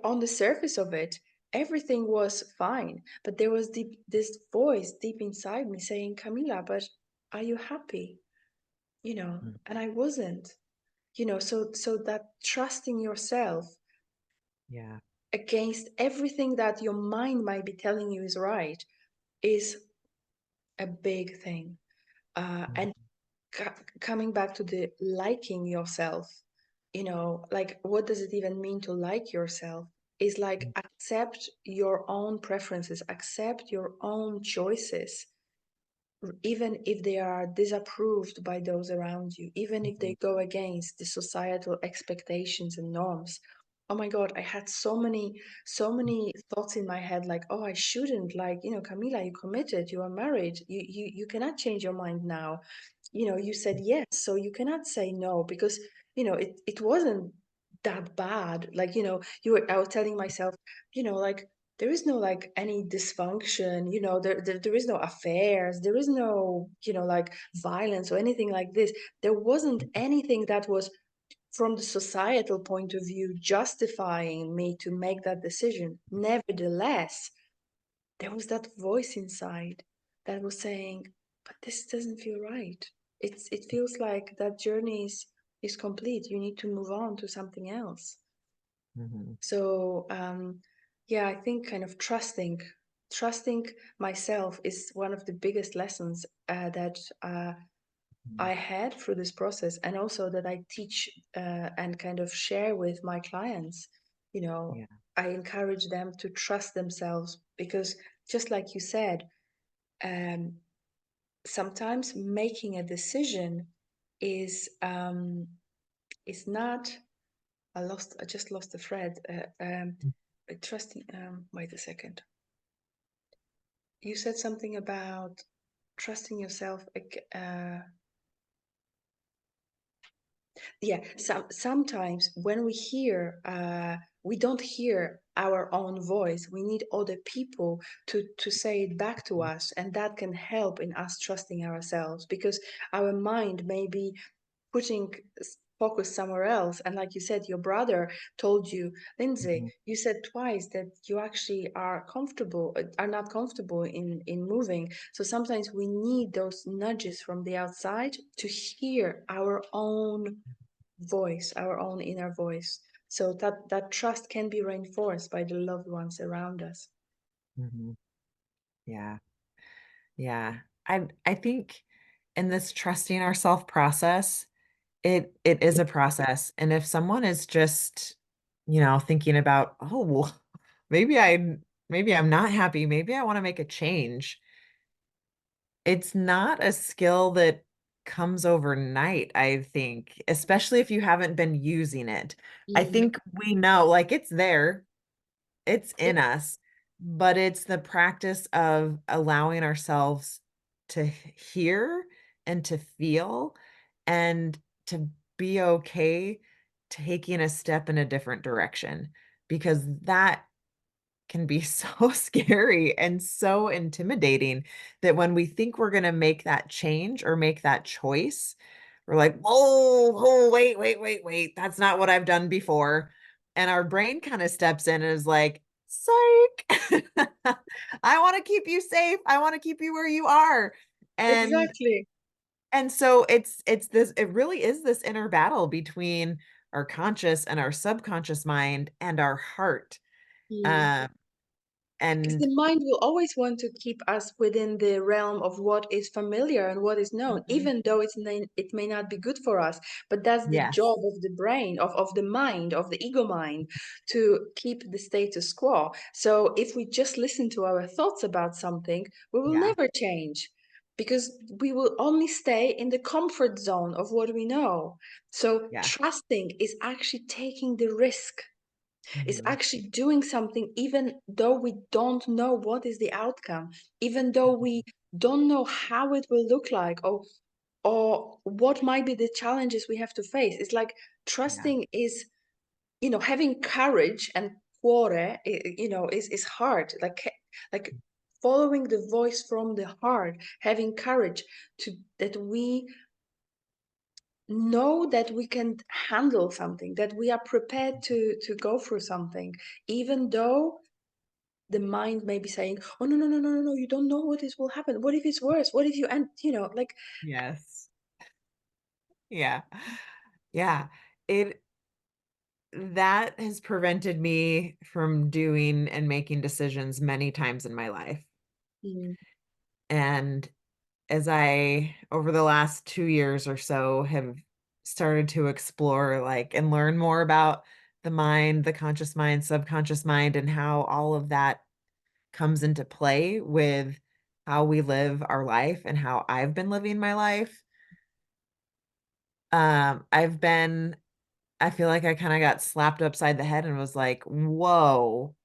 on the surface of it, everything was fine. But there was this voice deep inside me saying, "Camila, but are you happy?" Mhm. And I wasn't. So that trusting yourself Yeah. against everything that your mind might be telling you is right is a big thing. And Mhm. coming back to the liking yourself, like what does it even mean to like yourself? Is like accept your own preferences, accept your own choices, even if they are disapproved by those around you, even if they Mhm. go against the societal expectations and norms. Oh my God, I had so many thoughts in my head, like, oh, I shouldn't, like, Camila, you committed, you are married, you cannot change your mind now. You said yes, so you cannot say no, because it wasn't that bad. Like, I was telling myself, like, there is no like any dysfunction, there is no affairs, there is no like violence or anything like this. There wasn't anything that was from the societal point of view justifying me to make that decision. Nevertheless, there was that voice inside that was saying, but this doesn't feel right. It feels like that journey is complete, you need to move on to something else. Mhm. So yeah, I think kind of trusting myself is one of the biggest lessons that Mhm. I had through this process, and also that I teach and kind of share with my clients. You know, Yeah. I encourage them to trust themselves, because just like you said, um, sometimes making a decision is not. I just lost the thread. Trusting. Wait a second. You said something about trusting yourself. Yeah. Sometimes when we don't hear our own voice. We need other people to say it back to us, and that can help in us trusting ourselves, because our mind may be putting focus somewhere else. And like you said, your brother told you, Lindsay, Mhm. you said twice that you actually are not comfortable in moving. So sometimes we need those nudges from the outside to hear our own voice, our own inner voice, so that trust can be reinforced by the loved ones around us. Mhm. Yeah. Yeah. I think in this trusting ourself process, it is a process. And if someone is just, thinking about, oh, well, maybe I maybe I'm not happy, maybe I want to make a change. It's not a skill that comes overnight, I think, especially if you haven't been using it. I Mm. think we know, like, it's there, it's Yeah. in us, but it's the practice of allowing ourselves to hear and to feel and to be okay taking a step in a different direction because that can be so scary and so intimidating that when we think we're going to make that change or make that choice, we're like, whoa, whoa, wait, wait, wait, wait. That's not what I've done before. And our brain kind of steps in and is like, psych, I want to keep you safe. I want to keep you where you are. And Exactly. so it's this, it really is this inner battle between our conscious and our subconscious mind and our heart. Um, Because and the mind will always want to keep us within the realm of what is familiar and what is known, Mhm. even though it may not be good for us. But that's the Yes. job of the brain, of the mind, of the ego mind, to keep the status quo. So if we just listen to our thoughts about something, we will Yeah. never change because we will only stay in the comfort zone of what we know. So Yeah. trusting is actually taking the risk, is Mhm. actually doing something even though we don't know what is the outcome, even though we don't know how it will look like, or what might be the challenges we have to face. It's like Yeah. trusting is, having courage, and cuore, is hard. Like following the voice from the heart, having courage to that we know that we can handle something, that we are prepared to go through something, even though the mind may be saying, oh, no, no, no, no, no, no, you don't know what is will happen, what if it's worse, what if you end, like. Yes. Yeah. Yeah. It that has prevented me from doing and making decisions many times in my life. Mm, And as I, over the last 2 years or so, have started to explore like and learn more about the mind, the conscious mind, subconscious mind, and how all of that comes into play with how we live our life and how I've been living my life. I've been, I feel like I kind of got slapped upside the head and was like, whoa,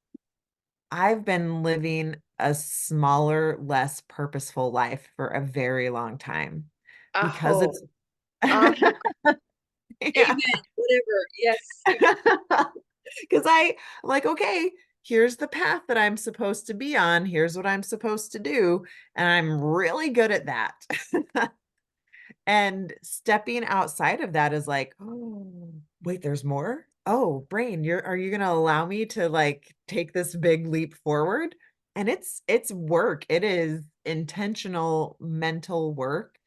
I've been living a smaller, less purposeful life for a very long time because aho, it's, aho, yeah. amen, whatever, yes. Because I'm like, okay, here's the path that I'm supposed to be on. Here's what I'm supposed to do. And I'm really good at that. And stepping outside of that is like, oh, wait, there's more? Oh, brain, are you going to allow me to like take this big leap forward? And it's work. It is intentional mental work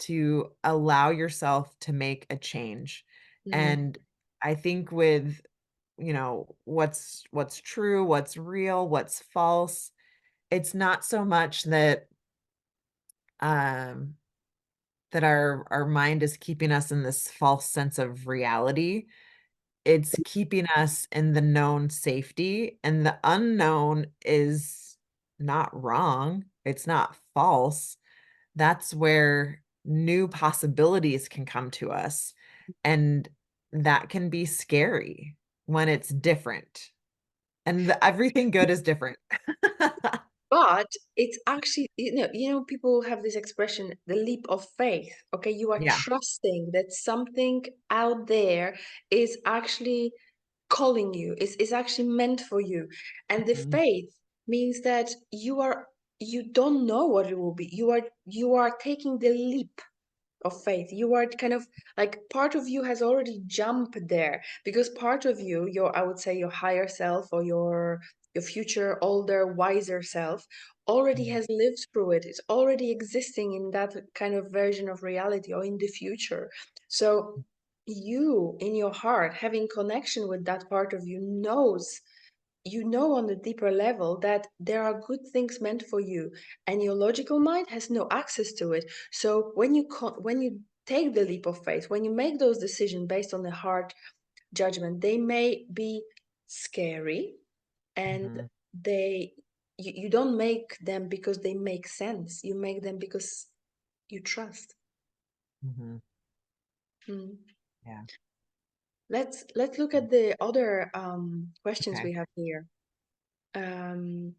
to allow yourself to make a change. Mm, And I think with, what's true, what's real, what's false, it's not so much um that our mind is keeping us in this false sense of reality. It's keeping us in the known safety, and the unknown is not wrong. It's not false. That's where new possibilities can come to us. And that can be scary when it's different. And everything good is different. but it's actually, people have this expression, the leap of faith. Okay, you are Yeah. trusting that something out there is actually calling you, is actually meant for you. And the Mhm. faith means that you don't know what it will be. You are taking the leap of faith. You are kind of like, part of you has already jumped there, because part of you, I would say your higher self, or your future older wiser self, already Mhm. has lived through it. It's already existing in that kind of version of reality, or in the future. So you, in your heart, having connection with that part of you, knows, on the deeper level, that there are good things meant for you, and your logical mind has no access to it. So when you take the leap of faith, when you make those decisions based on the heart judgment, they may be scary, and Mhm. they you don't make them because they make sense. You make them because you trust. Mhm. Hmm. Yeah. Let's look at the other questions Okay. we have here. um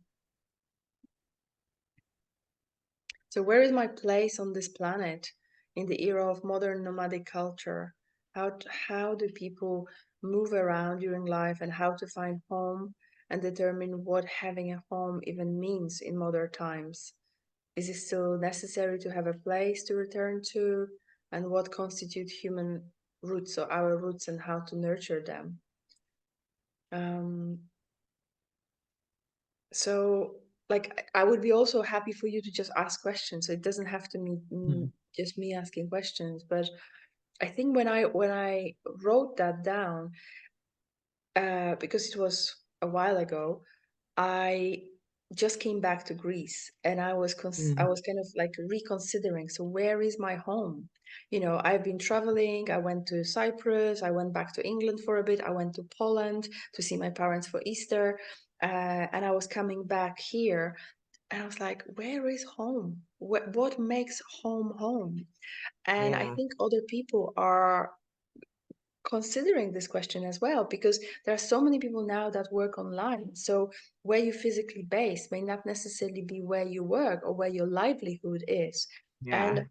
so where is my place on this planet? in the era of modern nomadic culture? How do people move around during life and how to find home and determine what having a home even means in modern times? Is it still necessary to have a place to return to? And what constitute human roots or our roots and how to nurture them? Um, so, like, I would be also happy for you to just ask questions. So it doesn't have to be Mhm. just me asking questions. But I think when I wrote that down, because it was a while ago, I just came back to Greece and I Mm. was kind of like reconsidering. So where is my home? You know, I've been traveling. I went to Cyprus. I went back to England for a bit. I went to Poland to see my parents for Easter. And I was coming back here and I was like, where is home? What makes home home? And I Yeah. think other people are considering this question as well because there are so many people now that work online, so where you physically base may not necessarily be where you work or where your livelihood is. And Yeah.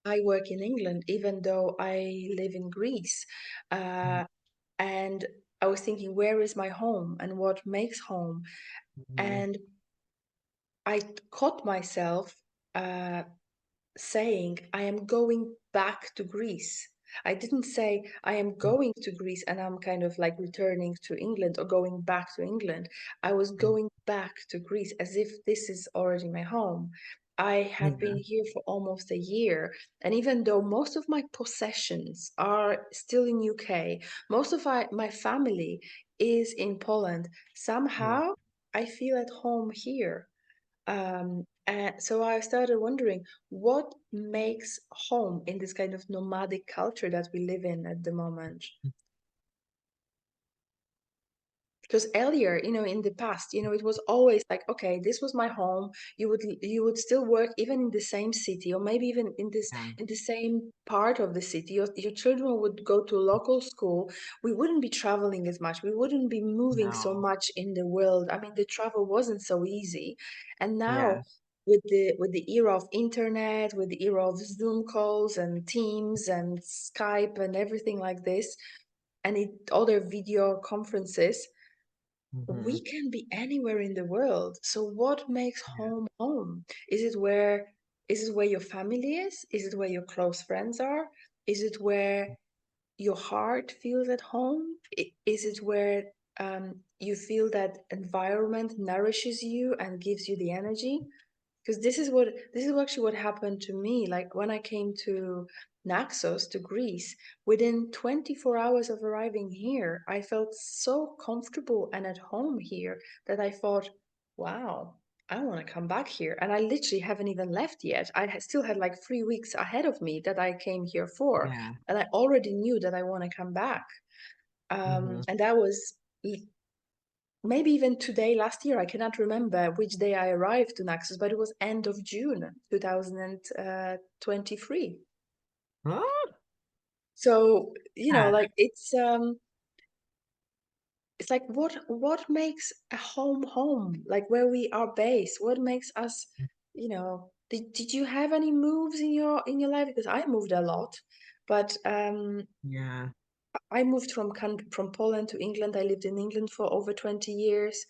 I work in England even though I live in Greece. Mhm. And I was thinking, where is my home and what makes home? Mhm. And I caught myself uh, saying, I am going back to Greece. I didn't say I am going to Greece and I'm kind of like returning to England or going back to England. I was Mhm. going back to Greece as if this is already my home. I have been Yeah. here for almost a year, and even though most of my possessions are still in UK, most of my family is in Poland, Yeah. somehow I feel at home here. And so I started wondering what makes home in this kind of nomadic culture that we live in at the moment. Because earlier, in the past, it was always like, okay, this was my home. You would still work even in the same city, or maybe even Yeah. in the same part of the city. Your children would go to local school. We wouldn't be traveling as much. We wouldn't be moving so No. much in the world. I mean, the travel wasn't so easy. And now Yeah. with the era of internet, with the era of Zoom calls and Teams and Skype and everything like this, and other video conferences, we Mhm. can be anywhere in the world. So what makes Yeah. home home? Is it where your family is? Is it where your close friends are? Is it where your heart feels at home? Is it where you feel that environment nourishes you and gives you the energy? Because this is actually what happened to me. Like when I came to Naxos, to Greece, within 24 hours of arriving here, I felt so comfortable and at home here that I thought, wow, I want to come back here. And I literally haven't even left yet. Still had like 3 weeks ahead of me that I came here for, Yeah. and I already knew that I want to come back. Mhm. And that was maybe even today, last year, I cannot remember which day I arrived to Naxos, but it was end of June 2023. Oh, So, yeah. like it's like what makes a home home? Like where we are based, what makes us, did you have any moves in your life? Because I moved a lot, but Yeah. I moved from Poland to England. I lived in England for over 20 years.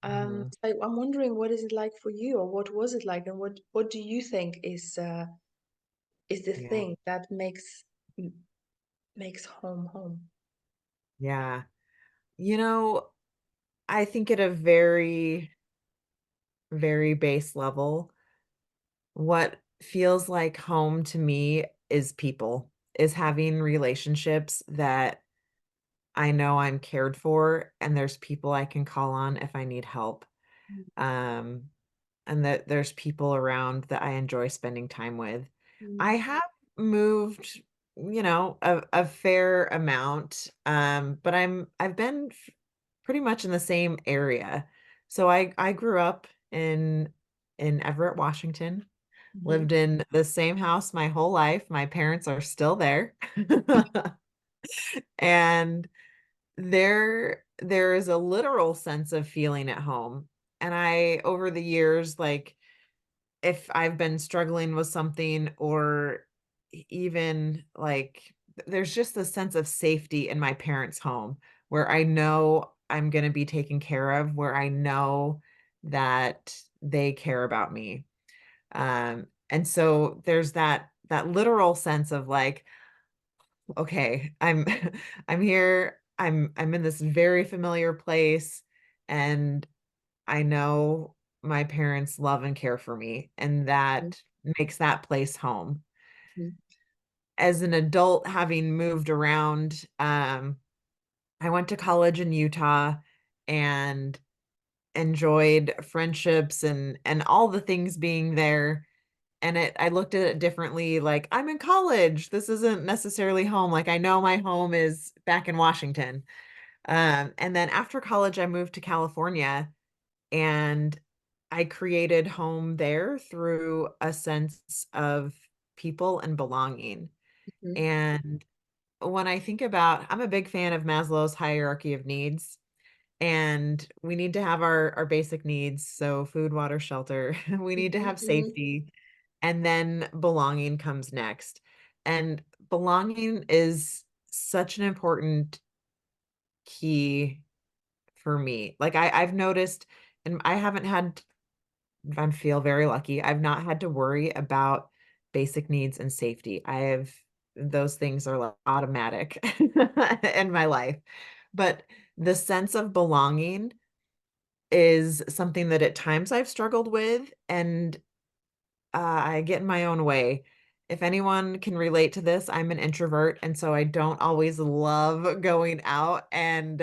Mhm. I'm wondering what is it like for you, or what was it like, and what do you think is the Yeah. thing that makes home home? Yeah. You know, I think at a very, very base level, what feels like home to me is people, is having relationships that I know I'm cared for and there's people I can call on if I need help. Um, and that there's people around that I enjoy spending time with. I Mm, have moved, a fair amount, but I've been pretty much in the same area. So I grew up in Everett, Washington, mhm, lived in the same house my whole life. My parents are still there. And there is a literal sense of feeling at home. And I over the years, like if I've been struggling with something or even like there's just a sense of safety in my parents' home where I know I'm going to be taken care of, where I know that they care about me. And so there's that literal sense of like, okay, I'm here, I'm in this very familiar place, and I know my parents love and care for me, and Mhm, that makes that place home. mhm, As an adult, having moved around, I went to college in Utah and enjoyed friendships and all the things being there. And I looked at it differently, like, I'm in college. This isn't necessarily home. Like, I know my home is back in Washington. And then after college, I moved to California, and I created home there through a sense of people and belonging. mhm, And when I think about, I'm a big fan of Maslow's hierarchy of needs, and we need to have our basic needs. So food, water, shelter. We need to mhm, have mhm, safety, and then belonging comes next. And belonging is such an important key for me. Like I've noticed, and I haven't had, I feel very lucky. I've not had to worry about basic needs and safety. I have those things are like automatic in my life. But the sense of belonging is something that at times I've struggled with, and I get in my own way. If anyone can relate to this, I'm an introvert, and so I don't always love going out and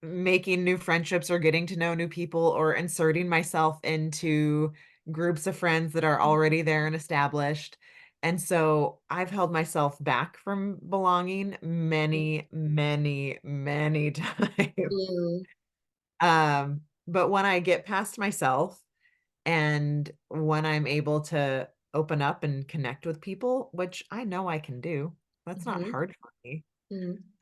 making new friendships or getting to know new people or inserting myself into groups of friends that are already there and established. And so I've held myself back from belonging many, many, many times. mhm, But when I get past myself and when I'm able to open up and connect with people, which I know I can do, that's not mhm, hard for me. mhm.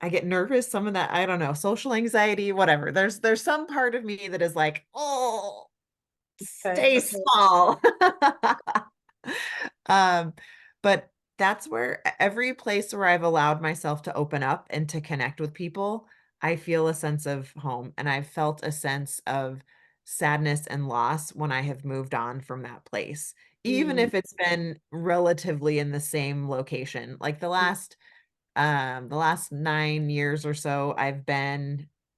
I get nervous, some of that, I don't know, social anxiety, whatever. There's some part of me that is like, "Oh, Okay, stay okay. small." Um, but that's where every place where I've allowed myself to open up and to connect with people, I feel a sense of home, and I've felt a sense of sadness and loss when I have moved on from that place, even Mm, if it's been relatively in the same location. Like the last 9 years or so,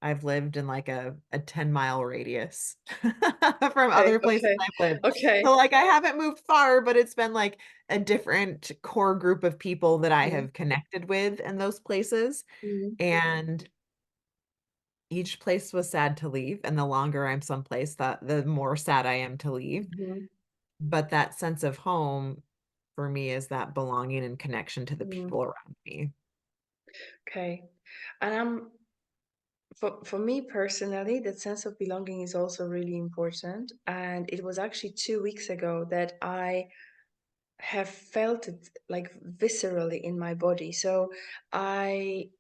I've lived in like a 10-mile radius from okay, other places okay, I've lived. okay. So, like, I haven't moved far, but it's been like a different core group of people that I Mhm, have connected with in those places, mhm, and each place was sad to leave, and the longer I'm someplace, the more sad I am to leave. mhm, But that sense of home for me is that belonging and connection to the mhm. people around me. Okay. And for me personally, that sense of belonging is also really important. And it was actually 2 weeks ago that I have felt it like viscerally in my body. So I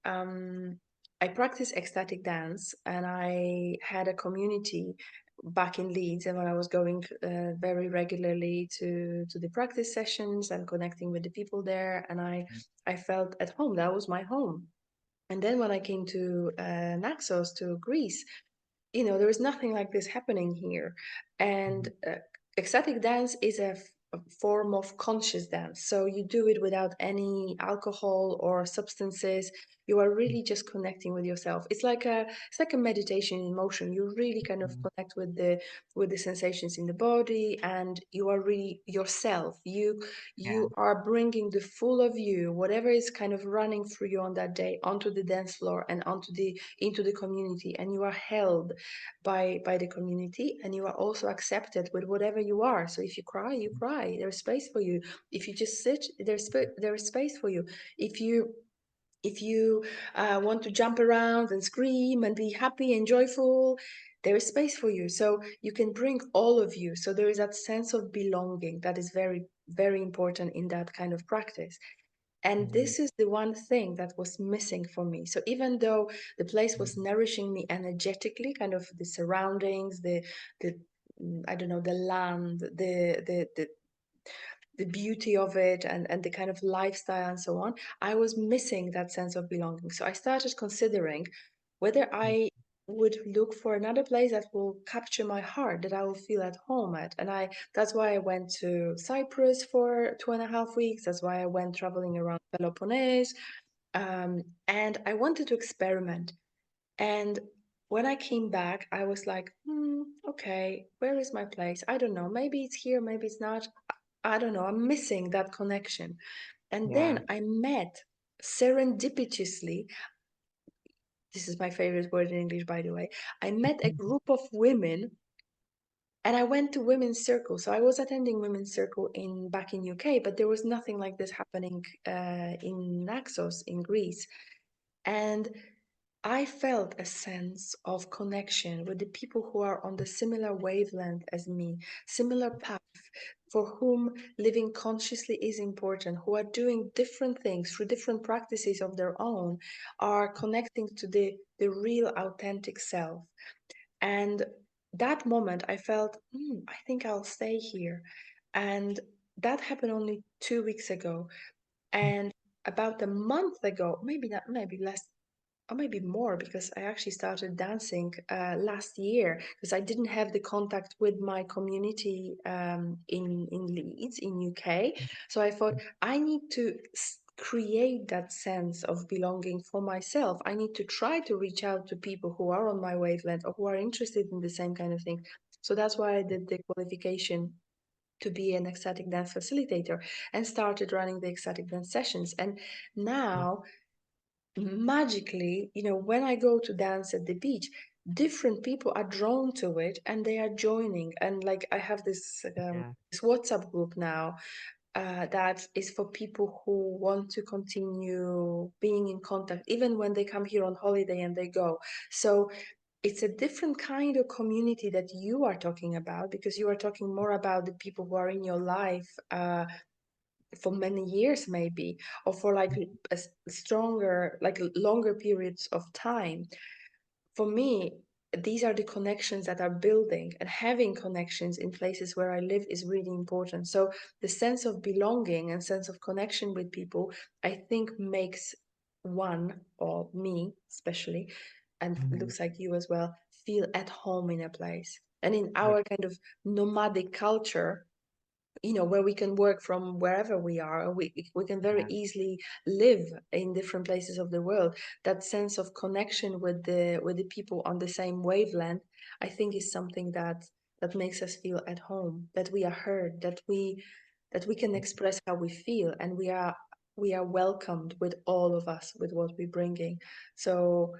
practice ecstatic dance, and I had a community back in Leeds, and when I was going very regularly to the practice sessions and connecting with the people there, and I felt at home. That was my home. And then when I came to Naxos, to Greece, there is nothing like this happening here. And Mhm. ecstatic dance is a form of conscious dance. So you do it without any alcohol or substances. You are really just connecting with yourself. It's like a meditation in motion. You really kind of Mhm. connect with the sensations in the body, and you are really yourself. Yeah. You are bringing the full of you, whatever is kind of running through you on that day, onto the dance floor and into the community, and you are held by the community, and you are also accepted with whatever you are. So if you cry, you cry, there's space for you. If you just sit, there is space for you. If you want to jump around and scream and be happy and joyful, there is space for you. So you can bring all of you. So there is that sense of belonging that is very, very important in that kind of practice. And Mhm. this is the one thing that was missing for me. So even though the place was Mhm. nourishing me energetically, kind of the surroundings, the I don't know, the land, the the beauty of it and the kind of lifestyle and so on, I was missing that sense of belonging. So I started considering whether I would look for another place that will capture my heart, that I will feel at home at. And that's why I went to Cyprus for 2.5 weeks. That's why I went traveling around Peloponnese. And I wanted to experiment. And when I came back, I was like, okay, where is my place? I don't know. Maybe it's here, maybe it's not. I don't know. I'm missing that connection. And Yeah. then I met serendipitously, this is my favorite word in English, by the way. I met a group of women and I went to women's circle. So I was attending women's circle in back in UK, but there was nothing like this happening in Naxos in Greece. And I felt a sense of connection with the people who are on the similar wavelength as me, similar path, for whom living consciously is important, who are doing different things through different practices of their own, are connecting to the real authentic self. And that moment I felt, I think I'll stay here. And that happened only 2 weeks ago. And about a month ago, maybe not, maybe less, or maybe more, because I actually started dancing last year because I didn't have the contact with my community in Leeds in UK. So I thought I need to create that sense of belonging for myself. I need to try to reach out to people who are on my wavelength or who are interested in the same kind of thing. So that's why I did the qualification to be an ecstatic dance facilitator and started running the ecstatic dance sessions. And now magically, when I go to dance at the beach, different people are drawn to it and they are joining. And like I have Yeah. this WhatsApp group now that is for people who want to continue being in contact, even when they come here on holiday and they go. So it's a different kind of community that you are talking about because you are talking more about the people who are in your life for many years maybe, or for like a stronger, like longer periods of time. For me, these are the connections that are building, and having connections in places where I live is really important. So the sense of belonging and sense of connection with people, I think makes one, or me especially, and Mhm. looks like you as well, feel at home in a place. And in Yeah. our kind of nomadic culture, where we can work from wherever we are, and we can very Yeah. easily live in different places of the world. That sense of connection with the people on the same wavelength, I think, is something that makes us feel at home, that we are heard, that we can express how we feel, and we are welcomed with all of us with what we're bringing. So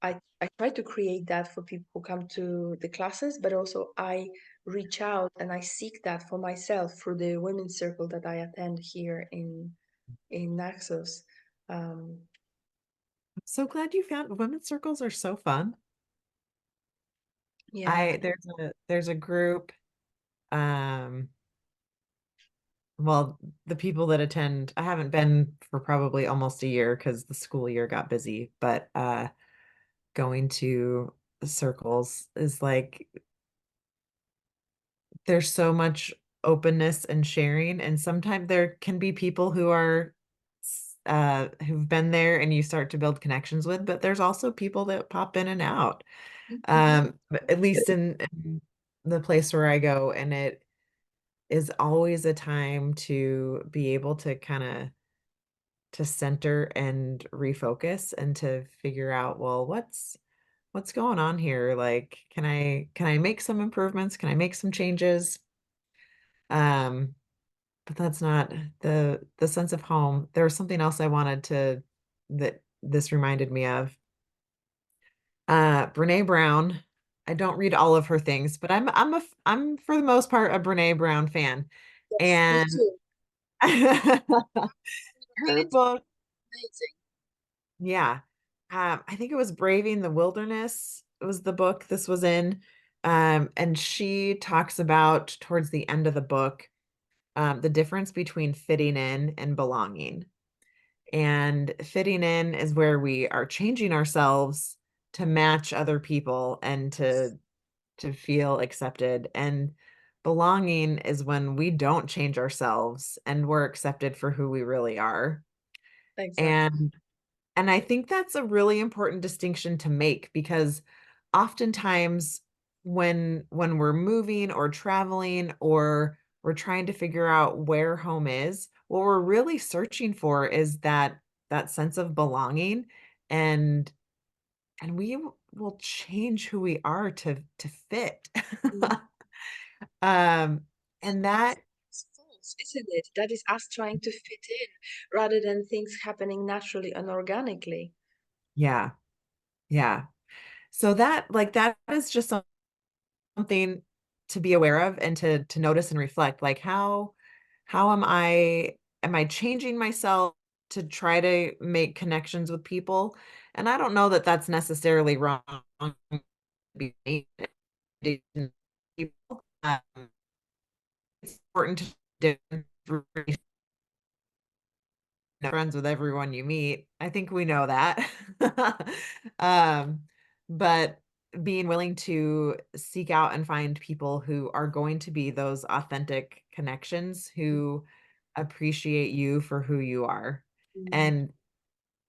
I try to create that for people who come to the classes, but also I reach out and I seek that for myself through the women's circle that I attend here in Naxos. Um, I'm so glad you found women's circles are so fun. yeah. There's a group, um, well, the people that attend, I haven't been for probably almost a year because the school year got busy, but going to circles is like there's so much openness and sharing, and sometimes there can be people who are who've been there and you start to build connections with, but there's also people that pop in and out. At least in the place where I go, and it is always a time to be able to kind of to center and refocus and to figure out, well, what's going on here? Like, can I make some improvements? Can I make some changes? Um, but that's not the sense of home. There was something else I wanted to that this reminded me of. Brene Brown. I don't read all of her things, but I'm for the most part a Brene Brown fan. Yes, me And too. And her it's book, amazing. yeah. I think it was Braving the Wilderness was the book this was in. And she talks about towards the end of the book, the difference between fitting in and belonging. And fitting in is where we are changing ourselves to match other people and to feel accepted. And belonging is when we don't change ourselves and we're accepted for who we really are. Exactly. And I think that's a really important distinction to make because oftentimes when we're moving or traveling or we're trying to figure out where home is, what we're really searching for is that sense of belonging and will change who we are to fit. Mm. Um, And and that's that it's false, isn't it? That is us trying to fit in rather than things happening naturally and organically. yeah, yeah. So that is just something to be aware of and to notice and reflect, like, how am I changing myself to try to make connections with people? And I don't know that that's necessarily wrong to be dating people. It's important to do friends with everyone you meet. I think we know that. Um, but being willing to seek out and find people who are going to be those authentic connections, who appreciate you for who you are. Mm. And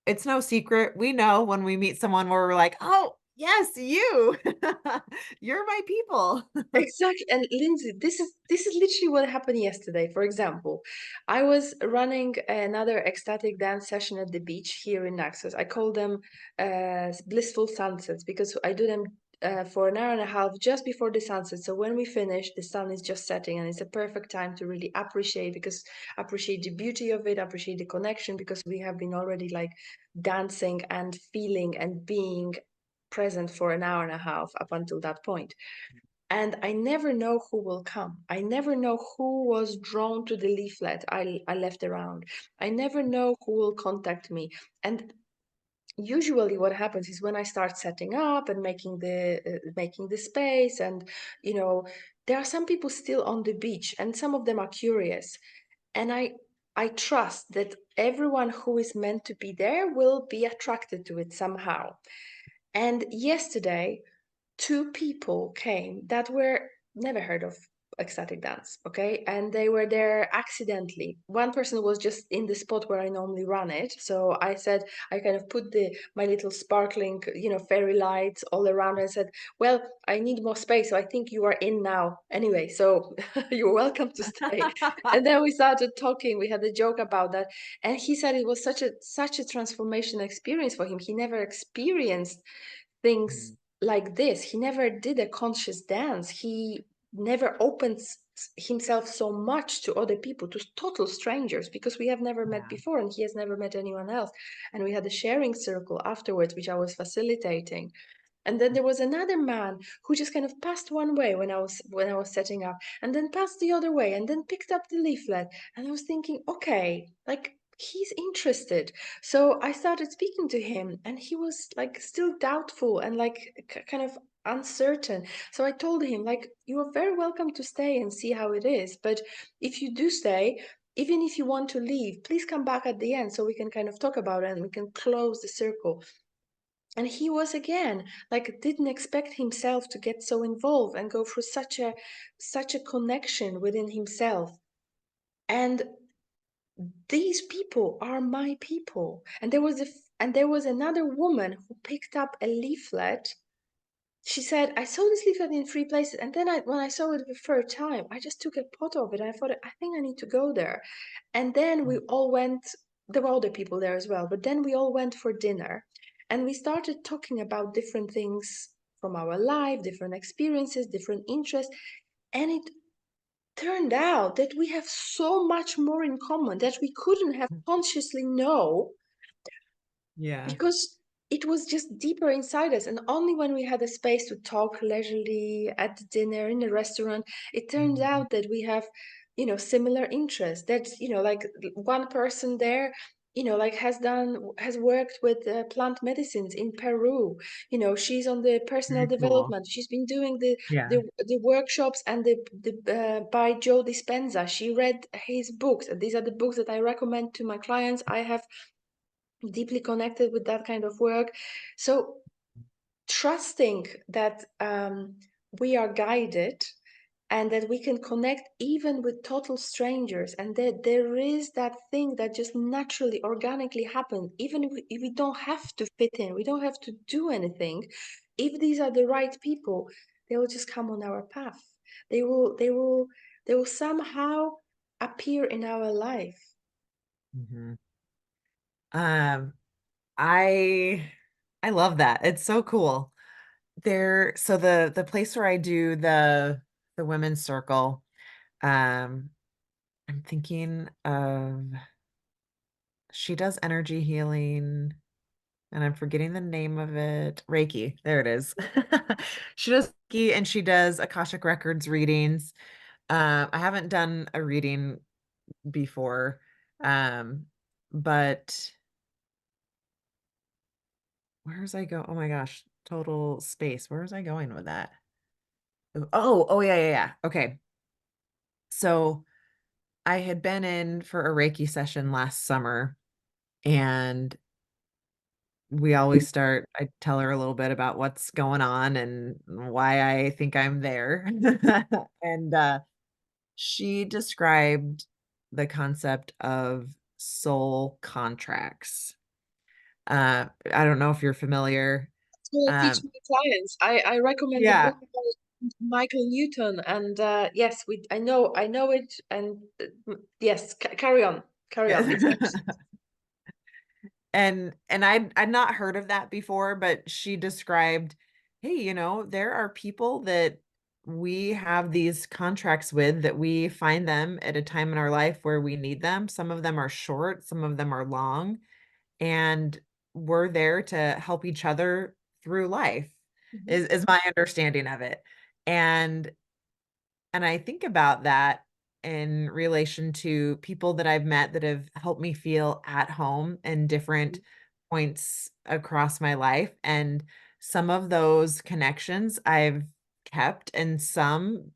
it's no secret, we know when we meet someone where we're like, "Oh, yes, you. You're my people." Exactly. And Lindsay, this is literally what happened yesterday. For example, I was running another ecstatic dance session at the beach here in Naxos. I call them blissful sunsets because I do them for an hour and a half just before the sunset. So when we finish, the sun is just setting, and it's a perfect time to really appreciate the beauty of it, appreciate the connection because we have been already like dancing and feeling and being present for an hour and a half up until that point. And I never know who will come. I never know who was drawn to the leaflet I left around. I never know who will contact me. And usually what happens is when I start setting up and making the space, and you know there are some people still on the beach and some of them are curious, and I trust that everyone who is meant to be there will be attracted to it somehow. And yesterday two people came that were never heard of ecstatic dance, okay, and they were there accidentally. One person was just in the spot where I normally run it, so I said, I kind of put the my little sparkling, fairy lights all around and said, well, I need more space, so I think you are in now anyway, so you're welcome to stay. And then we started talking, we had a joke about that, and he said it was such a transformation experience for him. He never experienced things Mm, like this. He never did a conscious dance. He never opens himself so much to other people, to total strangers, because we have never met yeah. before and he has never met anyone else. And we had a sharing circle afterwards, which I was facilitating. And then there was another man who just kind of passed one way when I was setting up, and then passed the other way, and then picked up the leaflet. And I was thinking, okay, like he's interested. So I started speaking to him, and he was like still doubtful and like kind of uncertain. So I told him, like, you are very welcome to stay and see how it is. But if you do stay, even if you want to leave, please come back at the end so we can kind of talk about it and we can close the circle. And he was again like didn't expect himself to get so involved and go through such a connection within himself. And these people are my people. And there was another woman who picked up a leaflet. She said, I saw this leaflet in three places, and then when I saw it the third time, I just took a photo of it. I thought, I think I need to go there. And then we all went, there were other people there as well, but then we all went for dinner and we started talking about different things from our life, different experiences, different interests. And it turned out that we have so much more in common that we couldn't have consciously know, Yeah. because it was just deeper inside us. And only when we had a space to talk leisurely at dinner in a restaurant, it turns Mhm. out that we have, similar interests. That, like one person there, like has worked with plant medicines in Peru. She's on the personal Very cool. development. She's been doing the Yeah. the, the workshops and the by Joe Dispenza. She read his books. And these are the books that I recommend to my clients. I have deeply connected with that kind of work. So trusting that we are guided and that we can connect even with total strangers, and that there is that thing that just naturally, organically happens, even if we don't have to fit in, we don't have to do anything. If these are the right people, they will just come on our path. They will somehow appear in our life. Mhm. Um, I I love that. It's so cool. So the place where I do the women's circle, um, I'm thinking of she does energy healing and I'm forgetting the name of it. Reiki. There it is. She does Reiki and she does Akashic Records readings. I haven't done a reading before. Um, but where's I go? Oh my gosh, total space. Where was I going with that? Oh, yeah, yeah, yeah. Okay. So I had been in for a Reiki session last summer, and we always start, I tell her a little bit about what's going on and why I think I'm there. And she described the concept of soul contracts. I don't know if you're familiar. What I teach Um, my clients. I recommend the yeah. book by Michael Newton, and yes, I know it, and yes, carry on. It's And I'd not heard of that before, but she described, hey, there are people that we have these contracts with that we find them at a time in our life where we need them. Some of them are short, some of them are long, and we're there to help each other through life, Mhm, is my understanding of it. And and I think about that in relation to people that I've met that have helped me feel at home in different points across my life. And some of those connections I've kept, and some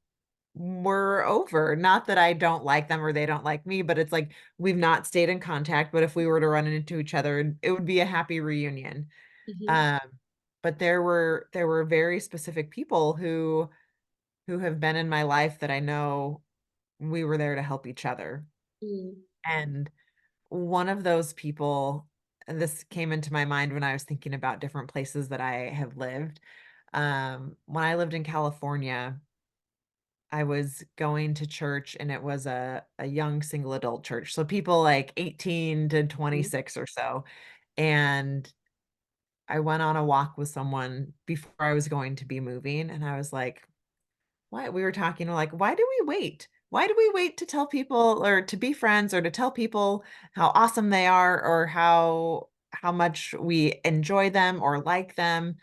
were over. Not that I don't like them or they don't like me, but it's like we've not stayed in contact. But if we were to run into each other, it would be a happy reunion. mhm, Um, but there were very specific people who have been in my life that I know we were there to help each other. mm, And one of those people, and this came into my mind when I was thinking about different places that I have lived. When I lived in California, I was going to church and it was a young single adult church. So people like 18 to mhm, 26 or so. And I went on a walk with someone before I was going to be moving. And I was like, why we were talking like, why do we wait? Why do we wait to tell people or to be friends or to tell people how awesome they are or how much we enjoy them or like them?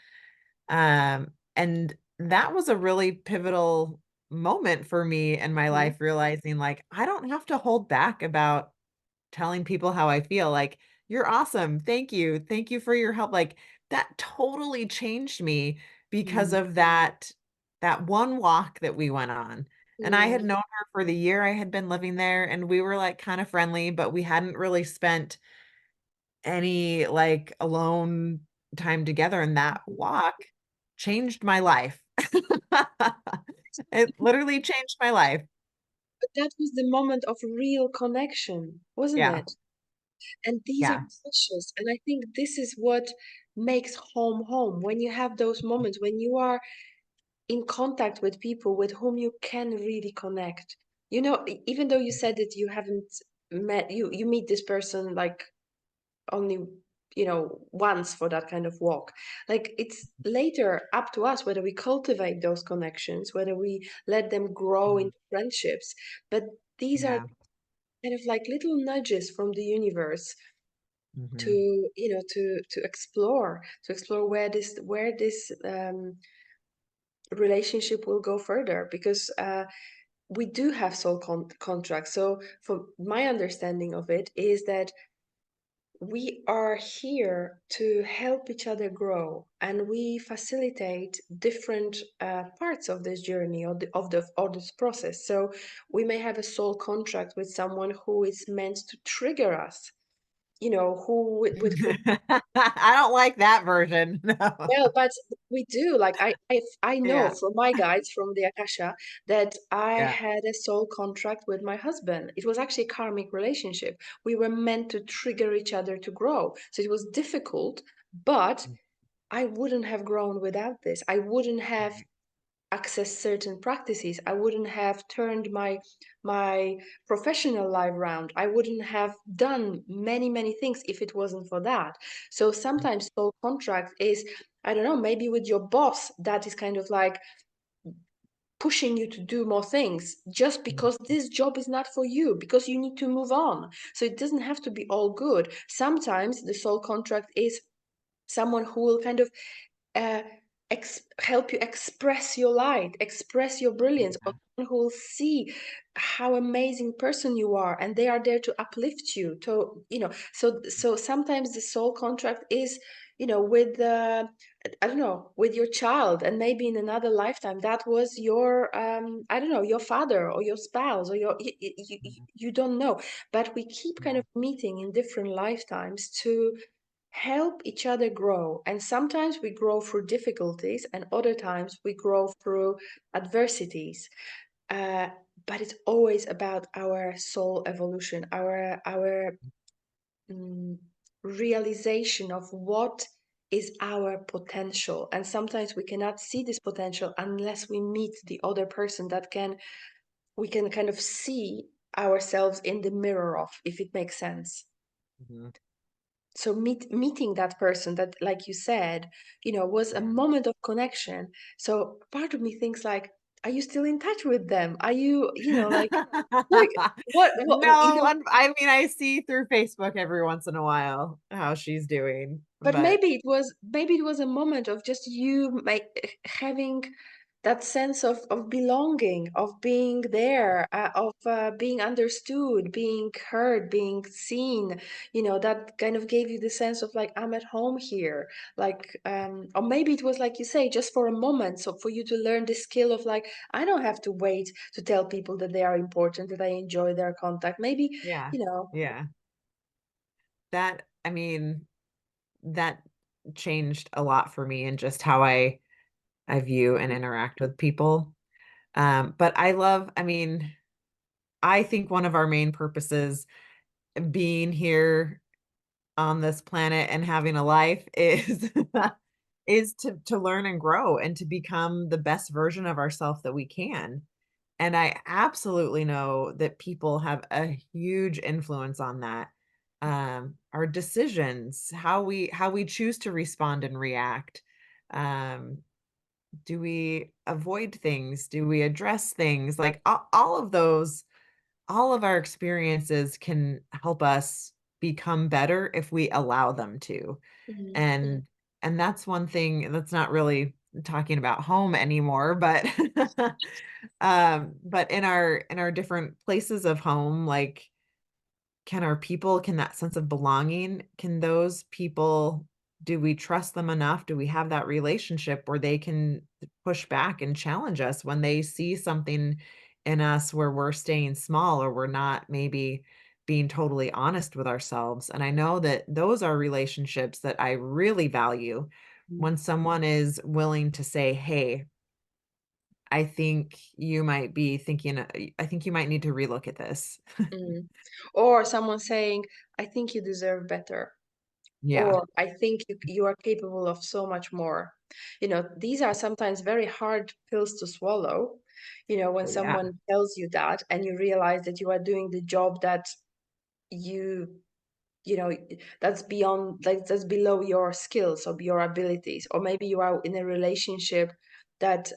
And that was a really pivotal moment for me in my mhm, life, realizing like I don't have to hold back about telling people how I feel. Like, you're awesome. Thank you. Thank you for your help. Like, that totally changed me because mm, of that one walk that we went on. And I had mm, known her for the year I had been living there, and we were like kind of friendly, but we hadn't really spent any like alone time together. And that mhm. walk changed my life. It literally changed my life. But that was the moment of real connection, wasn't Yeah. it? And these are Yeah. precious. And I think this is what makes home home. When you have those moments, when you are in contact with people with whom you can really connect. Even though you said that you haven't met you meet this person like only once for that kind of walk. Like, it's later up to us whether we cultivate those connections, whether we let them grow Mhm. into friendships. But these are Yeah. kind of like little nudges from the universe to Mhm. explore where this relationship will go further, because we do have soul contracts. So, from my understanding of it, is that we are here to help each other grow, and we facilitate different parts of this journey, or this process. So we may have a soul contract with someone who is meant to trigger us, who with whom. I don't like that version. No. Well, but We do. Like I know Yeah. from my guides from the Akasha that I Yeah. had a soul contract with my husband. It was actually a karmic relationship. We were meant to trigger each other to grow. So it was difficult, but I wouldn't have grown without this. I wouldn't have accessed certain practices. I wouldn't have turned my professional life around. I wouldn't have done many things if it wasn't for that. So sometimes soul contract is, I don't know, maybe with your boss that is kind of like pushing you to do more things just because this job is not for you, because you need to move on. So it doesn't have to be all good. Sometimes the soul contract is someone who will kind of uh, help you express your light, express your brilliance, or someone who will see how amazing person you are, and they are there to uplift you. To so sometimes the soul contract is, with I don't know, with your child, and maybe in another lifetime that was your I don't know, your father or your spouse or you don't know, but we keep kind of meeting in different lifetimes to help each other grow. And sometimes we grow through difficulties, and other times we grow through adversities. Uh, but it's always about our soul evolution, our mm, realization of what is our potential. And sometimes we cannot see this potential unless we meet the other person that we can kind of see ourselves in the mirror of, if it makes sense. Mhm. So meeting that person that, like you said, was a moment of connection. So part of me thinks like, are you still in touch with them? Are you, like what No, I mean, I see through Facebook every once in a while how she's doing, but but maybe it was a moment of just you having that sense of belonging, of being there, of being understood, being heard, being seen, that kind of gave you the sense of like, I'm at home here. Like or maybe it was like you say, just for a moment, so for you to learn the skill of like, I don't have to wait to tell people that they are important, that I enjoy their contact. Maybe, yeah. you know Yeah. That I mean, that changed a lot for me in just how I view and interact with people. But I mean, I think one of our main purposes being here on this planet and having a life is is to learn and grow and to become the best version of ourselves that we can. And I absolutely know that people have a huge influence on that. Our decisions, how we choose to respond and react. Um, do we avoid things? Do we address things? Like all of those, all of our experiences can help us become better if we allow them to. Mhm. And and that's one thing that's not really talking about home anymore, but but in our different places of home, like can that sense of belonging, can those people, do we trust them enough? Do we have that relationship where they can push back and challenge us when they see something in us where we're staying small or we're not maybe being totally honest with ourselves? And I know that those are relationships that I really value when someone is willing to say, "Hey, I think you might need to relook at this." Mm. Or someone saying, I think you deserve better. Yeah. Or I think you are capable of so much more. These are sometimes very hard pills to swallow, when Oh, yeah. someone tells you that and you realize that you are doing the job that you, you know, that's beyond, like, that's below your skills or your abilities. Or maybe you are in a relationship that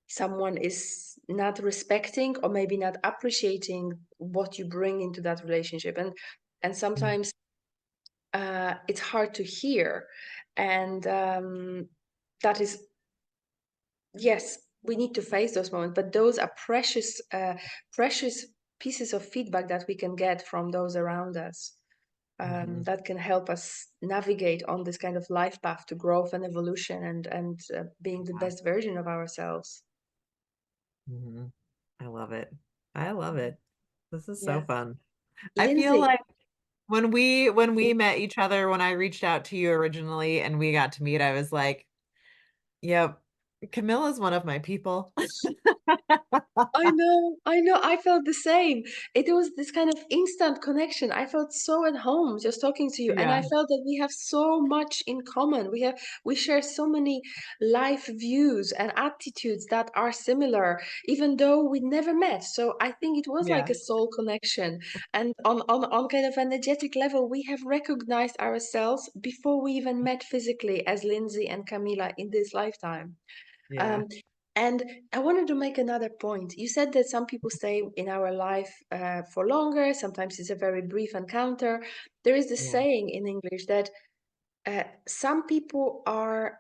someone is not respecting or maybe not appreciating what you bring into that relationship. And Mm, sometimes it's hard to hear. And that is, yes, we need to face those moments, but those are precious pieces of feedback that we can get from those around us, mhm, that can help us navigate on this kind of life path to growth and evolution, and being the yeah, best version of ourselves. mhm. I love it. I love it. This is so Yeah. fun. I feel Lindsay, like when we met each other, when I reached out to you originally and we got to meet, I was like, Yep. Camilla's one of my people. I know, I know. I felt the same. It was this kind of instant connection. I felt so at home just talking to you, and I Yeah. felt that we have so much in common. We share so many life views and attitudes that are similar, even though we never met. So I think it was like Yeah. a soul connection. And on kind of energetic level, we have recognized ourselves before we even met physically as Lindsay and Camila in this lifetime. Yeah. Um, and I wanted to make another point. You said that some people stay in our life for longer, sometimes it's a very brief encounter. There is this Yeah. saying in English that some people are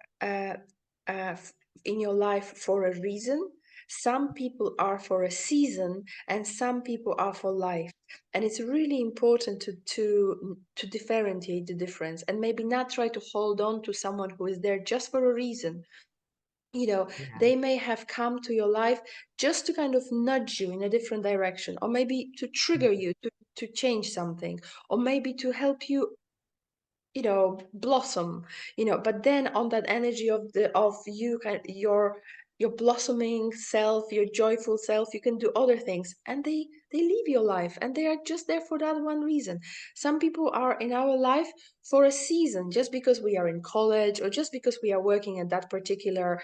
in your life for a reason, some people are for a season, and some people are for life. And it's really important to differentiate the difference and maybe not try to hold on to someone who is there just for a reason. Yeah. They may have come to your life just to kind of nudge you in a different direction, or maybe to trigger you to change something, or maybe to help you, blossom. But then on that energy of you, kind your blossoming self, your joyful self, you can do other things, and they leave your life, and they are just there for that one reason. Some people are in our life for a season, just because we are in college, or just because we are working at that particular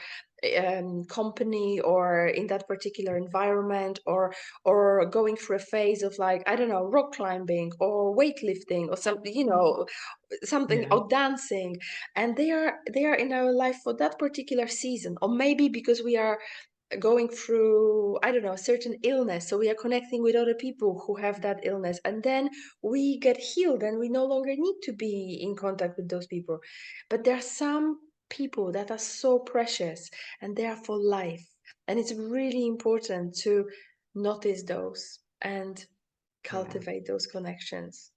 company, or in that particular environment, or going through a phase of, like, I don't know, rock climbing or weightlifting or something, something, Yeah. or dancing. And they are in our life for that particular season, or maybe because we are going through, I don't know, a certain illness, so we are connecting with other people who have that illness, and then we get healed and we no longer need to be in contact with those people. But there are some people that are so precious, and they are for life, and it's really important to notice those and Yeah. cultivate those connections.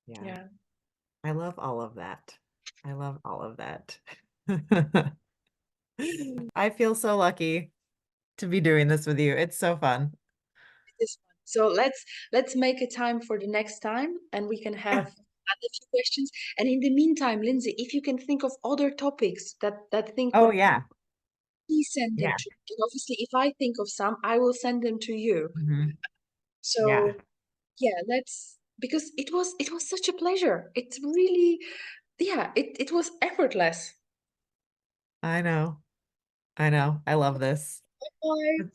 Yeah. Yeah. I love all of that. I love all of that. I feel so lucky to be doing this with you. It's so fun. This one. So let's make a time for the next time, and we can have Yeah. other few questions. And in the meantime, Lindsay, if you can think of other topics that think Oh would, yeah. please send them Yeah. to me. And obviously, if I think of some, I will send them to you. Mhm. Yeah. So yeah, let's, because it was such a pleasure. It's really, yeah, it was effortless. I know. I know. I love this. Bye.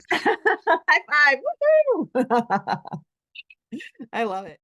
High five. Woohoo! I love it.